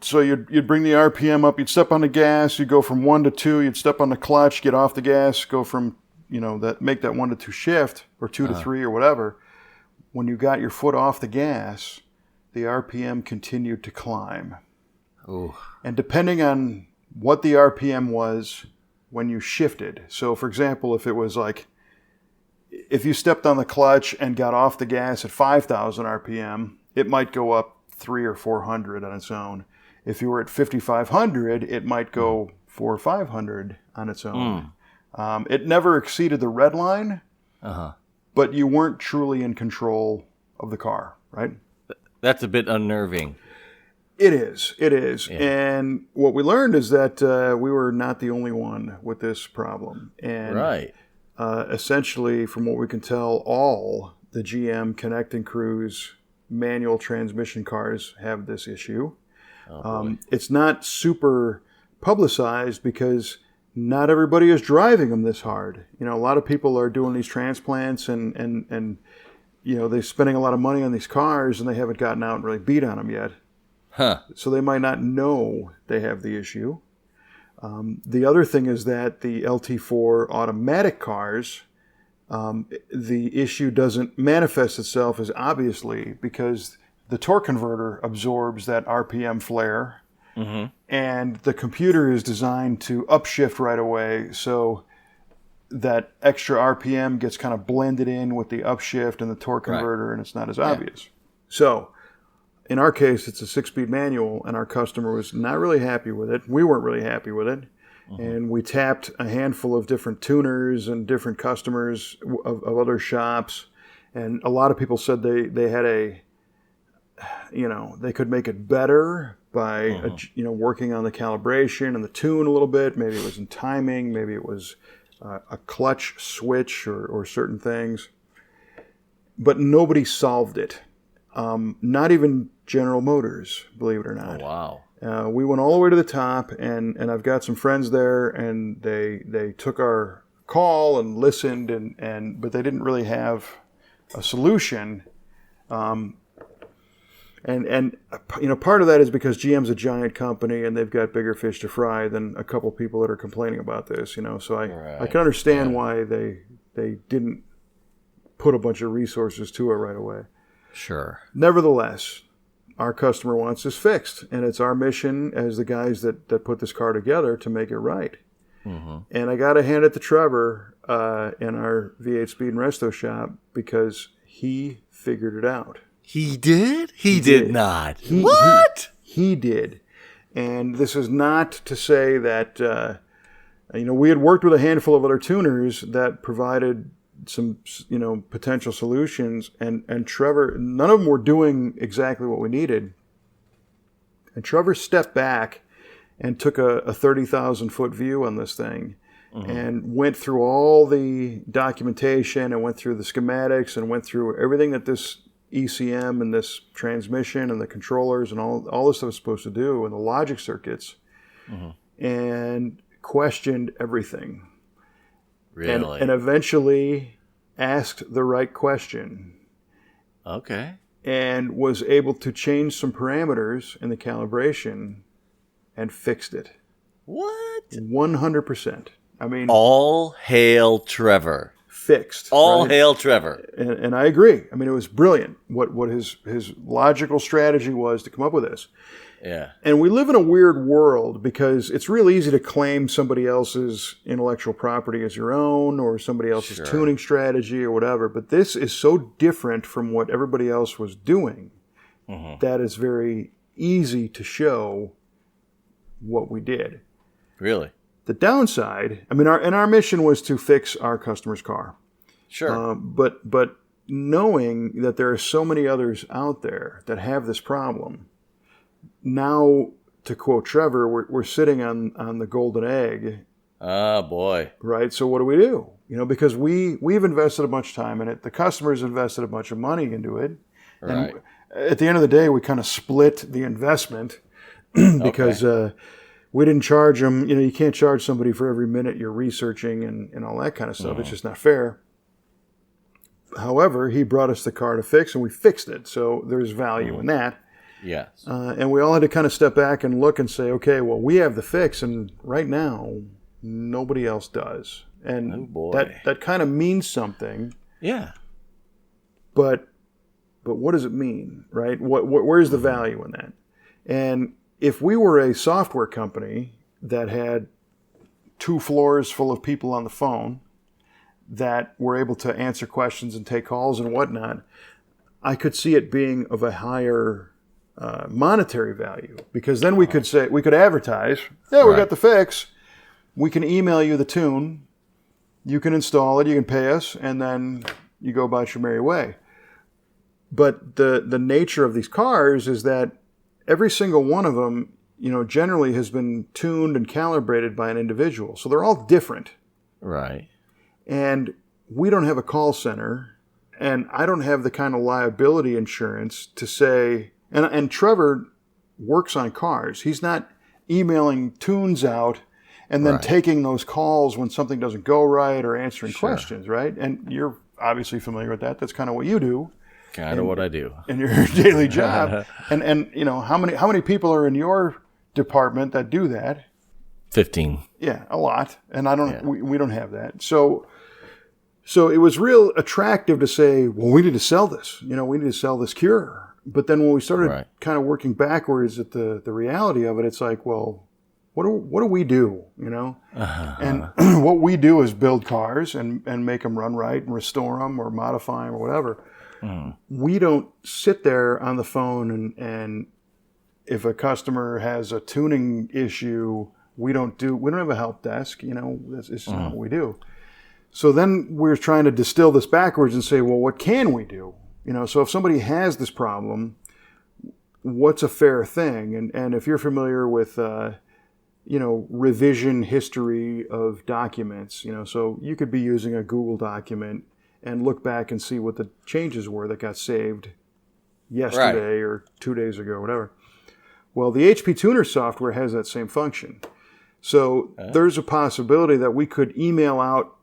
so you'd bring the RPM up, you'd step on the gas, you'd go from 1 to 2, you'd step on the clutch, get off the gas, go from, make that 1 to 2 shift, or 2 to 3 or whatever. When you got your foot off the gas, the RPM continued to climb. Ooh. And depending on what the RPM was when you shifted, so for example, if it was like if you stepped on the clutch and got off the gas at 5,000 RPM, it might go up 300 or 400 on its own. If you were at 5,500, it might go 400 or 500 on its own. It never exceeded the red line, but you weren't truly in control of the car, right? That's a bit unnerving. It is. Yeah. And what we learned is that we were not the only one with this problem. And Right. Essentially, from what we can tell, all the GM Connect and Cruise manual transmission cars have this issue. It's not super publicized because not everybody is driving them this hard. You know, a lot of people are doing these transplants and you know, they're spending a lot of money on these cars and they haven't gotten out and really beat on them yet. So they might not know they have the issue. The other thing is that the LT-4 automatic cars, the issue doesn't manifest itself as obviously because the torque converter absorbs that RPM flare, and the computer is designed to upshift right away, so that extra RPM gets kind of blended in with the upshift and the torque converter, and it's not as obvious. So in our case, it's a 6-speed manual, and our customer was not really happy with it. We weren't really happy with it. And we tapped a handful of different tuners and different customers of other shops. And a lot of people said they had they could make it better by, working on the calibration and the tune a little bit. Maybe it was in timing. Maybe it was a clutch switch or certain things. But nobody solved it. Not even General Motors, believe it or not. Oh, wow. We went all the way to the top, and I've got some friends there, and they took our call and listened, but they didn't really have a solution. And part of that is because GM's a giant company, and they've got bigger fish to fry than a couple people that are complaining about this. So I can understand why they didn't put a bunch of resources to it right away. Sure. Nevertheless, our customer wants this fixed, and it's our mission as the guys that put this car together to make it right. And I got to hand it to Trevor in our V8 Speed and Resto shop because he figured it out. He did? He did not. What? He did. And this is not to say that, we had worked with a handful of other tuners that provided some, potential solutions, and Trevor, none of them were doing exactly what we needed. And Trevor stepped back and took a 30,000-foot view on this thing and went through all the documentation and went through the schematics and went through everything that this ECM and this transmission and the controllers and all this stuff is supposed to do and the logic circuits and questioned everything. Really? And eventually asked the right question. Okay. And was able to change some parameters in the calibration and fixed it. What? 100%. I mean, all hail Trevor. Fixed. All hail Trevor. And I agree. I mean, it was brilliant what his logical strategy was to come up with this. Yeah. And we live in a weird world because it's real easy to claim somebody else's intellectual property as your own or somebody else's tuning strategy or whatever. But this is so different from what everybody else was doing that it's very easy to show what we did. Really? The downside, I mean, our mission was to fix our customer's car. Sure. But knowing that there are so many others out there that have this problem, now, to quote Trevor, we're sitting on the golden egg. Oh, boy. Right? So what do we do? Because we've invested a bunch of time in it. The customers invested a bunch of money into it. Right. And at the end of the day, we kind of split the investment because we didn't charge them. You can't charge somebody for every minute you're researching and all that kind of stuff. It's just not fair. However, he brought us the car to fix, and we fixed it. So there's value in that. Yes. And we all had to kind of step back and look and say, okay, well, we have the fix, and right now, nobody else does. And that kind of means something. Yeah. But what does it mean, right? Where's the value in that? And if we were a software company that had 2 floors full of people on the phone, that were able to answer questions and take calls and whatnot, I could see it being of a higher monetary value, because then we could say, we could advertise, yeah, we got the fix. We can email you the tune. You can install it. You can pay us, and then you go about your merry way. But the nature of these cars is that every single one of them, generally has been tuned and calibrated by an individual. So they're all different. Right. And we don't have a call center, and I don't have the kind of liability insurance to say, and Trevor works on cars. He's not emailing tunes out and then taking those calls when something doesn't go right or answering questions, right? And you're obviously familiar with that. That's kind of what you do. Kind of what I do in your daily job. and how many people are in your department that do that? 15. Yeah, a lot. And I don't. Yeah. We don't have that. So it was real attractive to say, well, we need to sell this. We need to sell this cure. But then when we started kind of working backwards at the reality of it, it's like, well, what do we do? And what we do is build cars and make them run right and restore them or modify them or whatever. We don't sit there on the phone and if a customer has a tuning issue, we don't have a help desk. It's not what we do. So then we're trying to distill this backwards and say, well, what can we do? So if somebody has this problem, what's a fair thing? And if you're familiar with revision history of documents, so you could be using a Google document and look back and see what the changes were that got saved yesterday or 2 days ago, or whatever. Well, the HP Tuner software has that same function. So there's a possibility that we could email out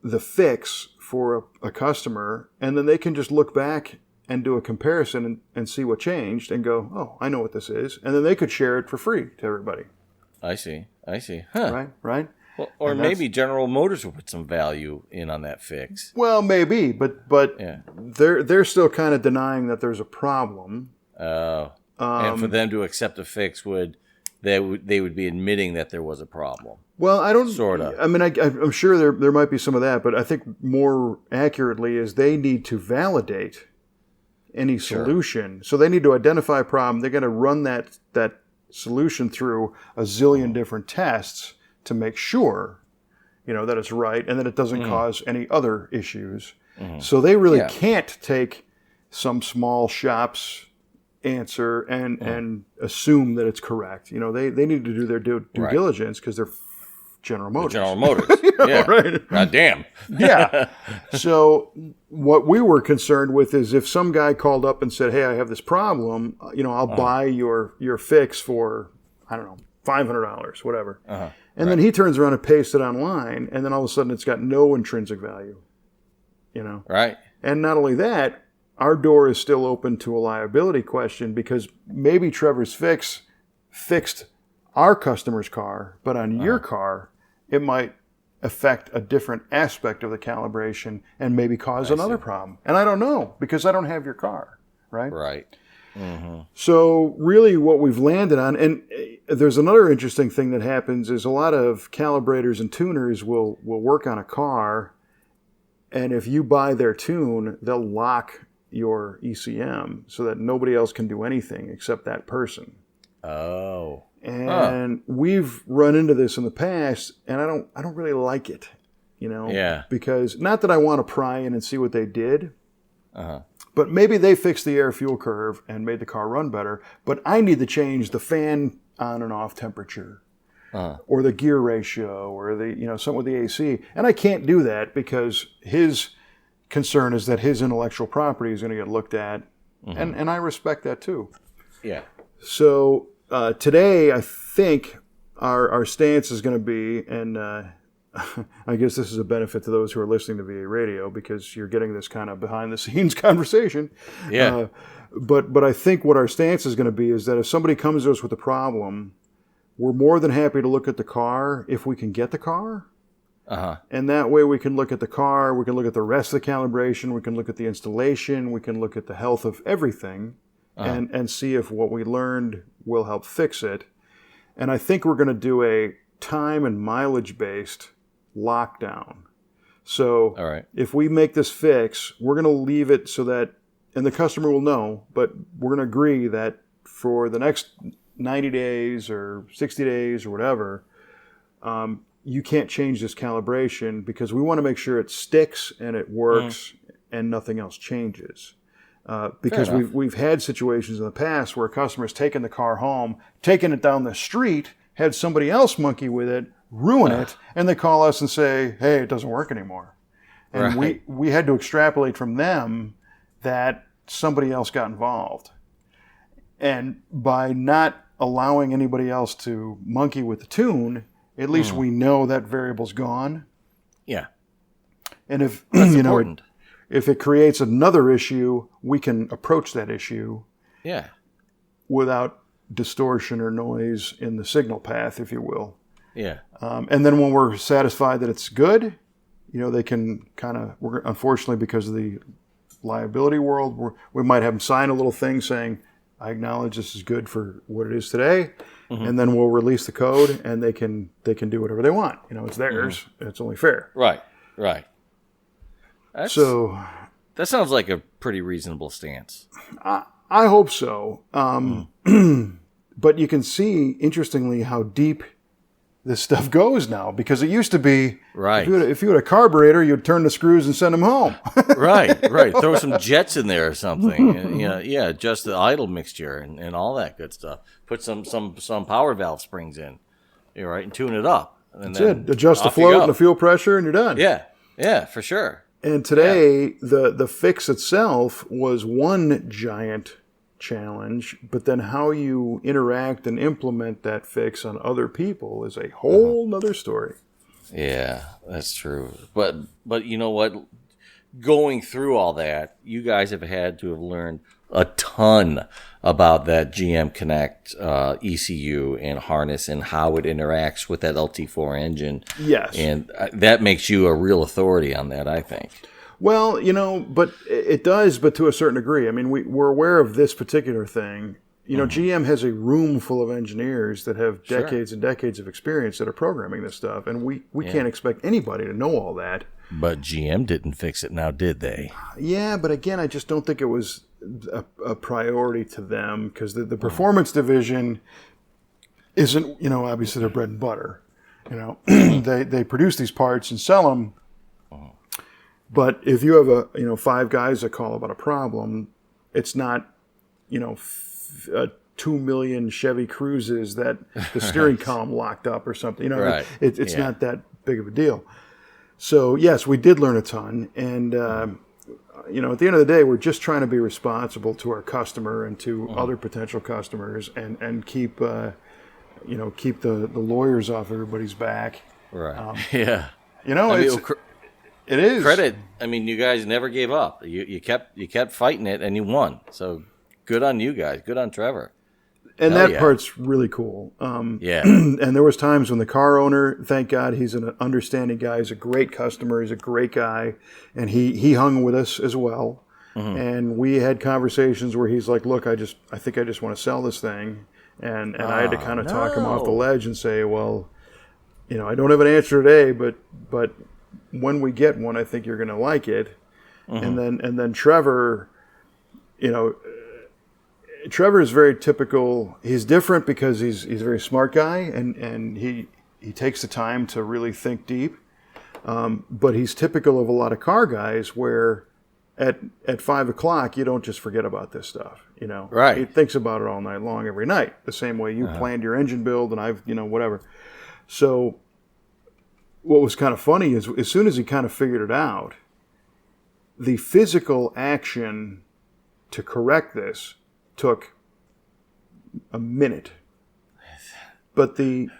the fix for a customer, and then they can just look back and do a comparison and see what changed and go, oh, I know what this is. And then they could share it for free to everybody. I see. Huh. Right. Well, or maybe General Motors will put some value in on that fix. Well, maybe, but they're still kind of denying that there's a problem. Oh, and for them to accept a fix they would be admitting that there was a problem. Well, I don't sort of. I mean, I'm sure there might be some of that, but I think more accurately is they need to validate any solution. So they need to identify a problem. They're going to run that solution through a zillion different tests to make sure, that it's right and that it doesn't cause any other issues. So they really can't take some small shop's answer and assume that it's correct. They need to do their due diligence because they're General Motors. General Motors. Yeah. Right. God damn. Yeah. So what we were concerned with is if some guy called up and said, hey, I have this problem, I'll buy your fix for, I don't know, $500, whatever. And then he turns around and pastes it online, and then all of a sudden it's got no intrinsic value. Right. And not only that, our door is still open to a liability question because maybe Trevor's fix fixed our customer's car, but on your car, it might affect a different aspect of the calibration and maybe cause another problem. And I don't know because I don't have your car, right? Right. So really what we've landed on, and there's another interesting thing that happens is a lot of calibrators and tuners will work on a car, and if you buy their tune, they'll lock your ECM so that nobody else can do anything except that person. Oh. And we've run into this in the past, and I don't really like it, Yeah. Because not that I want to pry in and see what they did, but maybe they fixed the air-fuel curve and made the car run better, but I need to change the fan on and off temperature or the gear ratio or the something with the AC. And I can't do that because his concern is that his intellectual property is going to get looked at, and I respect that too. Yeah. So today, I think our stance is going to be, and I guess this is a benefit to those who are listening to VA radio because you're getting this kind of behind-the-scenes conversation. Yeah. But I think what our stance is going to be is that if somebody comes to us with a problem, we're more than happy to look at the car if we can get the car. And that way we can look at the car, we can look at the rest of the calibration, we can look at the installation, we can look at the health of everything, and see if what we learned will help fix it. And I think we're going to do a time and mileage-based lockdown. So All right. if we make this fix, we're going to leave it so that, and the customer will know, but we're going to agree that for the next 90 days or 60 days or whatever, you can't change this calibration because we want to make sure it sticks and it works and nothing else changes. Because we've had situations in the past where a customer's taken the car home, taken it down the street, had somebody else monkey with it, ruin it, and they call us and say, hey, it doesn't work anymore. And we had to extrapolate from them that somebody else got involved. And by not allowing anybody else to monkey with the tune, at least we know that variable's gone. Yeah. And if That's important. If it creates another issue, we can approach that issue without distortion or noise in the signal path, if you will. Yeah. And then when we're satisfied that it's good, they can unfortunately, because of the liability world, we might have them sign a little thing saying, I acknowledge this is good for what it is today. And then we'll release the code and they can do whatever they want. It's theirs. It's only fair. Right. That sounds like a pretty reasonable stance. I hope so. But you can see, interestingly, how deep this stuff goes now. Because it used to be, if you had a carburetor, you'd turn the screws and send them home. Right. Throw some jets in there or something. And, just the idle mixture and all that good stuff. Put some power valve springs in, and tune it up. And That's it. Adjust the float and the fuel pressure, and you're done. Yeah, for sure. And today, the fix itself was one giant challenge, but then how you interact and implement that fix on other people is a whole nother story. Yeah, that's true. But you know what? Going through all that, you guys have had to have learned a ton about that GM Connect ECU and harness and how it interacts with that LT-4 engine. Yes. And that makes you a real authority on that, I think. Well, but it does, but to a certain degree. I mean, we're aware of this particular thing. GM has a room full of engineers that have decades and decades of experience that are programming this stuff, and we can't expect anybody to know all that. But GM didn't fix it now, did they? Yeah, but again, I just don't think it was a priority to them because the performance division isn't, obviously their bread and butter. They produce these parts and sell them. But if you have 5 guys that call about a problem, it's not, 2 million Chevy Cruises that the steering column locked up or something. It's not that big of a deal. So yes, we did learn a ton, and at the end of the day, we're just trying to be responsible to our customer and to other potential customers, and keep the lawyers off everybody's back. Right. It is credit. I memean, you guys never gave up. You kept fighting it, and you won. So good on you guys. Good on Trevor. And part's really cool. And there was times when the car owner, thank God, he's an understanding guy. He's a great customer. He's a great guy, and he hung with us as well. And we had conversations where he's like, "Look, I think I just want to sell this thing," and I had to kind of talk him off the ledge and say, "Well, I don't have an answer today, but when we get one, I think you're going to like it." And then Trevor, Trevor is very typical. He's different because he's a very smart guy, and he takes the time to really think deep. But he's typical of a lot of car guys where at 5 o'clock, you don't just forget about this stuff. Right. He thinks about it all night long, every night, the same way you planned your engine build and I've, whatever. So what was kind of funny is as soon as he kind of figured it out, the physical action to correct this took a minute. But the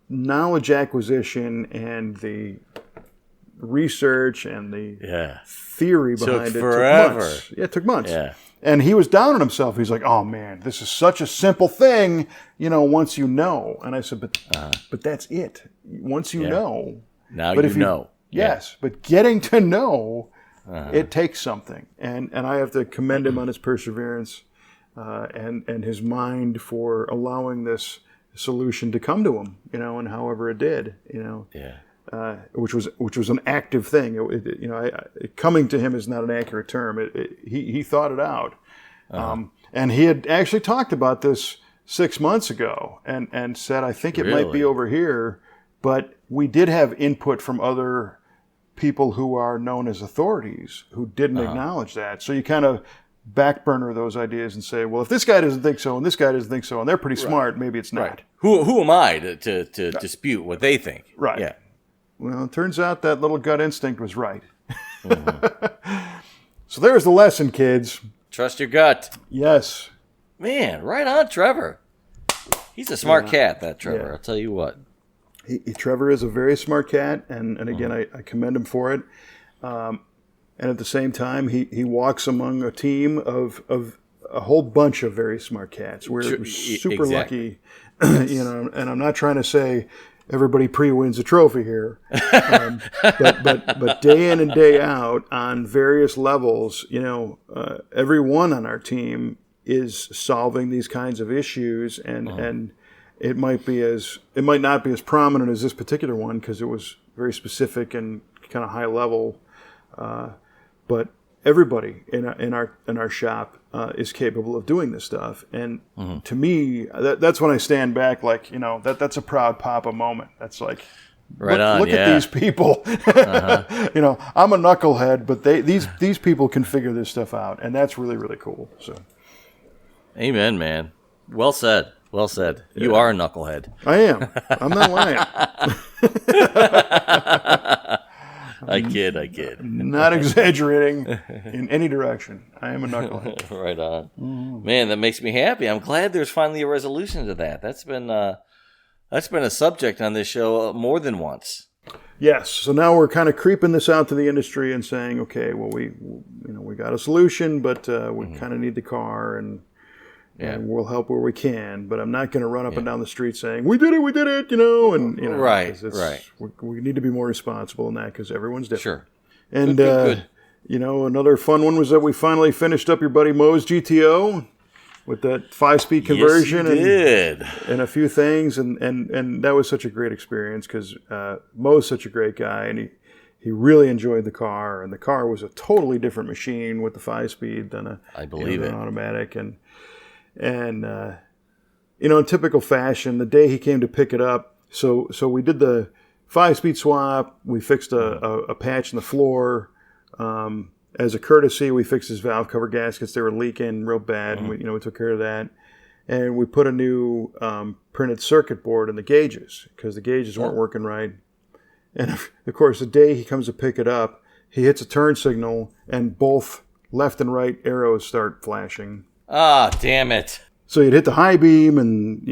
knowledge acquisition and the research and the theory behind it took months. Yeah, it took months. Yeah. And he was down on himself. He's like, "Oh man, this is such a simple thing, once you know." And I said, but that's it. Once you know. Now you know. Yes, but getting to know, it takes something. And I have to commend him on his perseverance and his mind for allowing this solution to come to him, and however it did, which was an active thing. Coming to him is not an accurate term. He thought it out, and he had actually talked about this 6 months ago, and said, I think it might be over here, but we did have input from other people who are known as authorities who didn't acknowledge that. So you kind of back burner those ideas and say, well, if this guy doesn't think so and this guy doesn't think so and they're pretty smart, maybe it's not. Right. Who am I to dispute what they think? Right. Yeah. Well, it turns out that little gut instinct was right. So there's the lesson, kids. Trust your gut. Yes. Man, right on, Trevor. He's a smart cat, that Trevor. Yeah. I'll tell you what. Trevor is a very smart cat, and again, I commend him for it. And at the same time, he walks among a team of a whole bunch of very smart cats. We're super lucky, and I'm not trying to say everybody pre-wins a trophy here, but day in and day out on various levels, everyone on our team is solving these kinds of issues, and it might not be as prominent as this particular one because it was very specific and kind of high level, but everybody in our shop is capable of doing this stuff. And to me, that's when I stand back, like that's a proud papa moment. That's like, look at these people. I'm a knucklehead, but these people can figure this stuff out, and that's really, really cool. So, amen, man. Well said. Well said. Yeah. You are a knucklehead. I am. I'm not lying. I kid. Not exaggerating in any direction. I am a knucklehead. Right on. Man, that makes me happy. I'm glad there's finally a resolution to that. That's been a subject on this show more than once. Yes. So now we're kind of creeping this out to the industry and saying, okay, well, we got a solution, but we kind of need the car and we'll help where we can, but I'm not going to run up and down the street saying, we did it, Right. We need to be more responsible in that because everyone's different. Sure. And, good. Another fun one was that we finally finished up your buddy Mo's GTO with that 5-speed conversion and a few things. And that was such a great experience because Mo's such a great guy and he really enjoyed the car. And the car was a totally different machine with the 5-speed than an automatic. And in typical fashion, the day he came to pick it up, so we did the 5-speed swap. We fixed a patch in the floor. As a courtesy, we fixed his valve cover gaskets. They were leaking real bad, and we took care of that. And we put a new printed circuit board in the gauges because the gauges weren't working right. And of course, the day he comes to pick it up, he hits a turn signal, and both left and right arrows start flashing. Ah, damn it. So you'd hit the high beam and,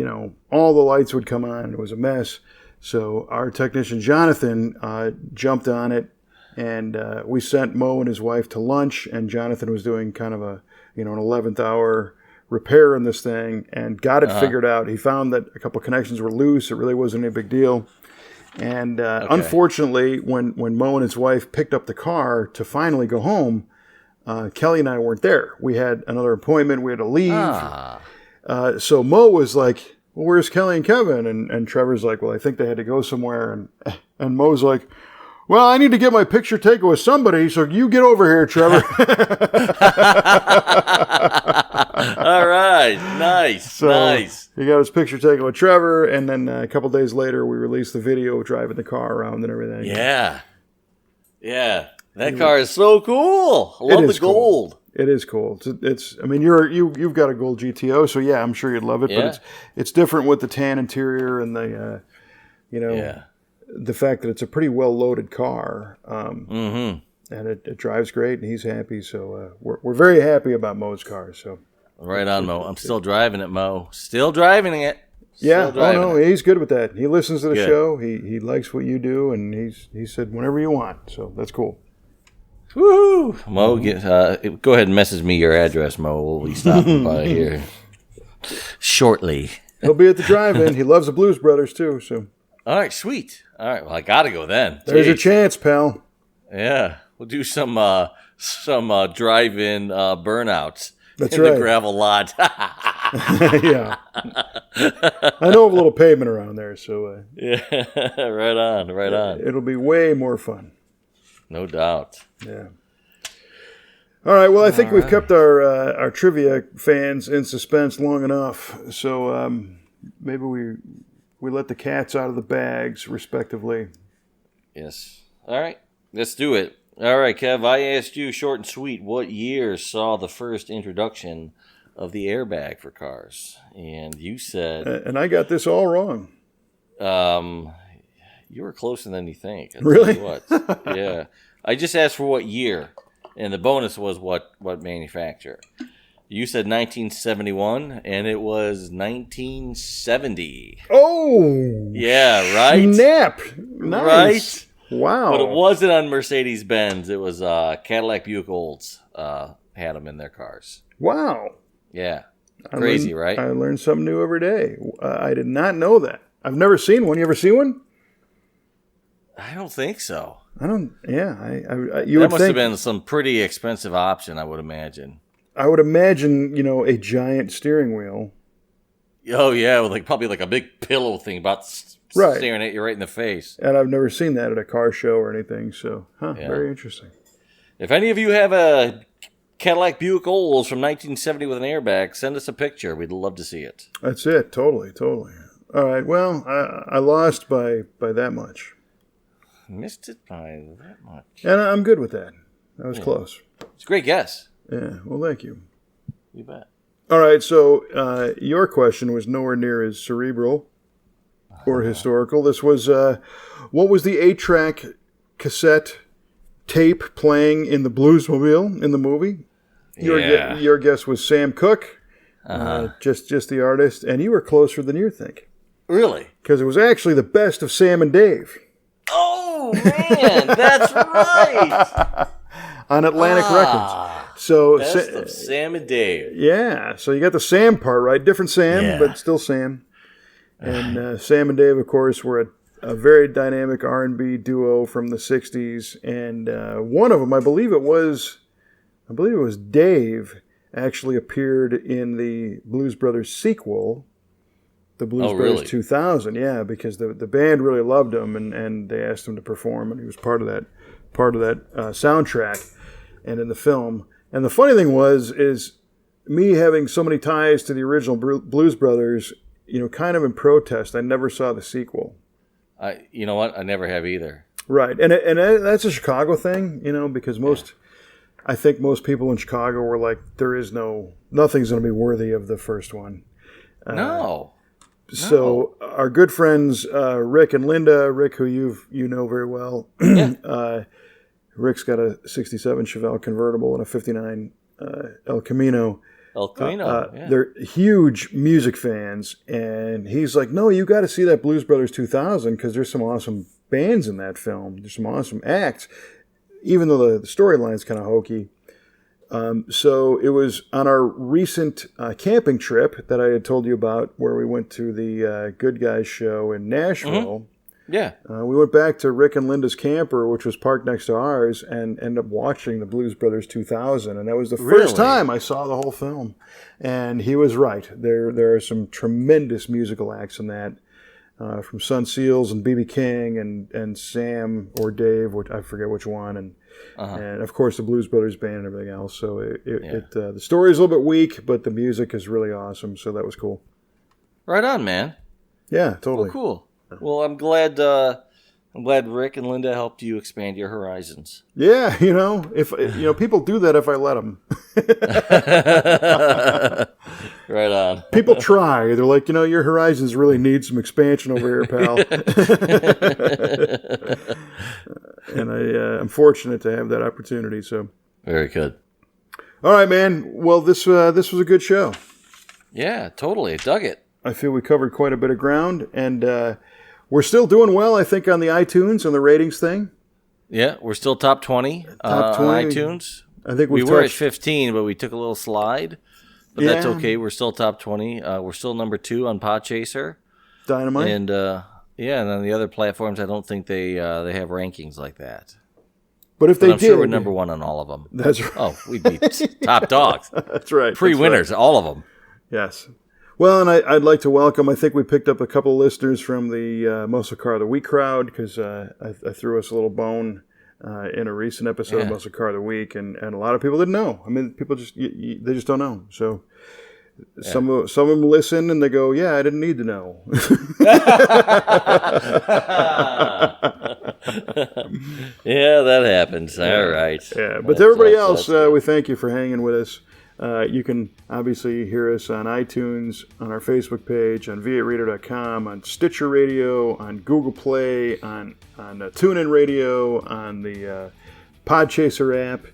all the lights would come on. It was a mess. So our technician, Jonathan, jumped on it, and we sent Mo and his wife to lunch, and Jonathan was doing kind of an 11th hour repair in this thing and got it figured out. He found that a couple connections were loose. It really wasn't any big deal. And unfortunately, when Mo and his wife picked up the car to finally go home, Kelly and I weren't there. We had another appointment. We had to leave. So Mo was like, well, where's Kelly and Kevin? And Trevor's like, well, I think they had to go somewhere. And Mo's like, well, I need to get my picture taken with somebody, so you get over here, Trevor. All right. Nice. Nice. He got his picture taken with Trevor, and then a couple days later, we released the video of driving the car around and everything. Yeah. Yeah. That car is so cool. I love the gold. Cool. It is cool. It's. I mean, you've got a gold GTO, so yeah, I'm sure you'd love it. Yeah. But it's different with the tan interior and the, the fact that it's a pretty well loaded car. And it drives great, and he's happy. So we're very happy about Mo's car. So right on, Mo. I'm still driving it, Mo. Still driving it. He's good with that. He listens to the show. He likes what you do, and he said whenever you want. So that's cool. Woo! Mo, go ahead and message me your address, Mo. We'll be stopping by here shortly. He'll be at the drive-in. He loves the Blues Brothers, too. So. All right, sweet. All right, well, I got to go then. There's a chance, pal. Yeah, we'll do some drive-in burnouts That's in right. the gravel lot. Yeah. I know of a little pavement around there, so Yeah, right on. it'll be way more fun. No doubt. Yeah. All right. Well, I think we've kept our trivia fans in suspense long enough. So maybe we let the cats out of the bags, respectively. Yes. All right. Let's do it. All right, Kev. I asked you, short and sweet, what year saw the first introduction of the airbag for cars? And you said, And I got this all wrong. you were closer than you think. I'll Really? tell you what. Yeah. I just asked for what year, and the bonus was what manufacturer. You said 1971, and it was 1970. Oh! Yeah, right? Snap! Nice. Right? Wow. But it wasn't on Mercedes-Benz. It was Cadillac Buick Olds had them in their cars. Wow. Yeah. Crazy, right? I learn something new every day. I did not know that. I've never seen one. You ever seen one? I don't think so. I don't. Yeah. You that must have been some pretty expensive option, I would imagine. I would imagine, a giant steering wheel. Oh, yeah, with probably a big pillow thing about staring at you right in the face. And I've never seen that at a car show or anything, so, very interesting. If any of you have a Cadillac Buick Olds from 1970 with an airbag, send us a picture. We'd love to see it. That's it. Totally. All right, well, I lost by that much. Missed it by that much. And I'm good with that. That was close. It's a great guess. Yeah, well, thank you. You bet. All right, so your question was nowhere near as cerebral or historical. This was, what was the 8-track cassette tape playing in the Bluesmobile in the movie? Your guess was Sam Cooke, just the artist, and you were closer than you think. Really? Because it was actually the best of Sam and Dave. Oh, man, that's right. On Atlantic Records. So best of Sam and Dave. Yeah, so you got the Sam part right. Different Sam, but still Sam. And Sam and Dave, of course, were a very dynamic R&B duo from the 60s. And one of them, I believe it was Dave, actually appeared in the Blues Brothers sequel, the Blues Brothers 2000. Yeah, because the band really loved him, and they asked him to perform, and he was part of that soundtrack and in the film. And the funny thing is me having so many ties to the original Blues Brothers, kind of in protest, I never saw the sequel. You know what? I never have either. Right, and that's a Chicago thing, because I think most people in Chicago were like, nothing's going to be worthy of the first one. No. So our good friends Rick and Linda, Rick, who you know very well, Rick's got a 67 Chevelle convertible and a 59 El Camino. They're huge music fans, and he's like, no, you got to see that Blues Brothers 2000 because there's some awesome bands in that film. There's some awesome acts, even though the storyline's kind of hokey. So it was on our recent camping trip that I had told you about, where we went to the Good Guys show in Nashville. Mm-hmm. Yeah. We went back to Rick and Linda's camper, which was parked next to ours, and ended up watching the Blues Brothers 2000. And that was the first time I saw the whole film. And he was right. There are some tremendous musical acts in that, from Sun Seals and B.B. King and Sam or Dave, which I forget which one, and of course the Blues Brothers band and everything else. So the story is a little bit weak, but the music is really awesome. So that was cool. Right on, man. Yeah, totally. Oh, cool. Well, I'm glad Rick and Linda helped you expand your horizons. Yeah, if people do that if I let them. Right on. People try. They're like, your horizons really need some expansion over here, pal. And I'm fortunate to have that opportunity. So very good. All right, man. Well, this was a good show. Yeah, totally. I dug it. I feel we covered quite a bit of ground, and we're still doing well, I think, on the iTunes and the ratings thing. Yeah, we're still top 20, on iTunes. I think we were at 15, but we took a little slide. But that's okay. We're still top 20. We're still number 2 on Podchaser. Dynamite. And and on the other platforms, I don't think they have rankings like that. But if they I'm sure we're number 1 on all of them. That's right. Oh, we'd be top dogs. That's right. Pre-winners, all of them. Yes. Well, and I'd like to welcome, I think we picked up a couple of listeners from the Muscle Car of the Week crowd, because I threw us a little bone in a recent episode of Muscle Car of the Week, and a lot of people didn't know. I mean, people just, they just don't know. So some of them listen and they go, yeah, I didn't need to know. Yeah, that happens. All right. Yeah, but to everybody else, we thank you for hanging with us. You can obviously hear us on iTunes, on our Facebook page, on v8radio.com, on Stitcher Radio, on Google Play, on TuneIn Radio, on the Podchaser app,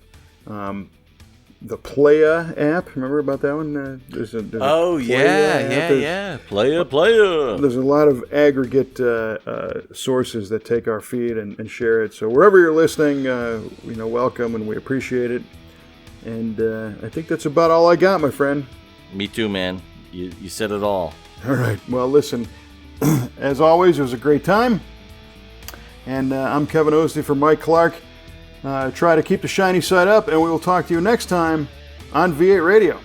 the Playa app. Remember about that one? There's a Playa. There's a lot of aggregate sources that take our feed and share it. So wherever you're listening, welcome, and we appreciate it. And I think that's about all I got, my friend. Me too, man. You said it all. All right. Well, listen, as always, it was a great time. And I'm Kevin Osty for Mike Clark. Try to keep the shiny side up, and we will talk to you next time on V8 Radio.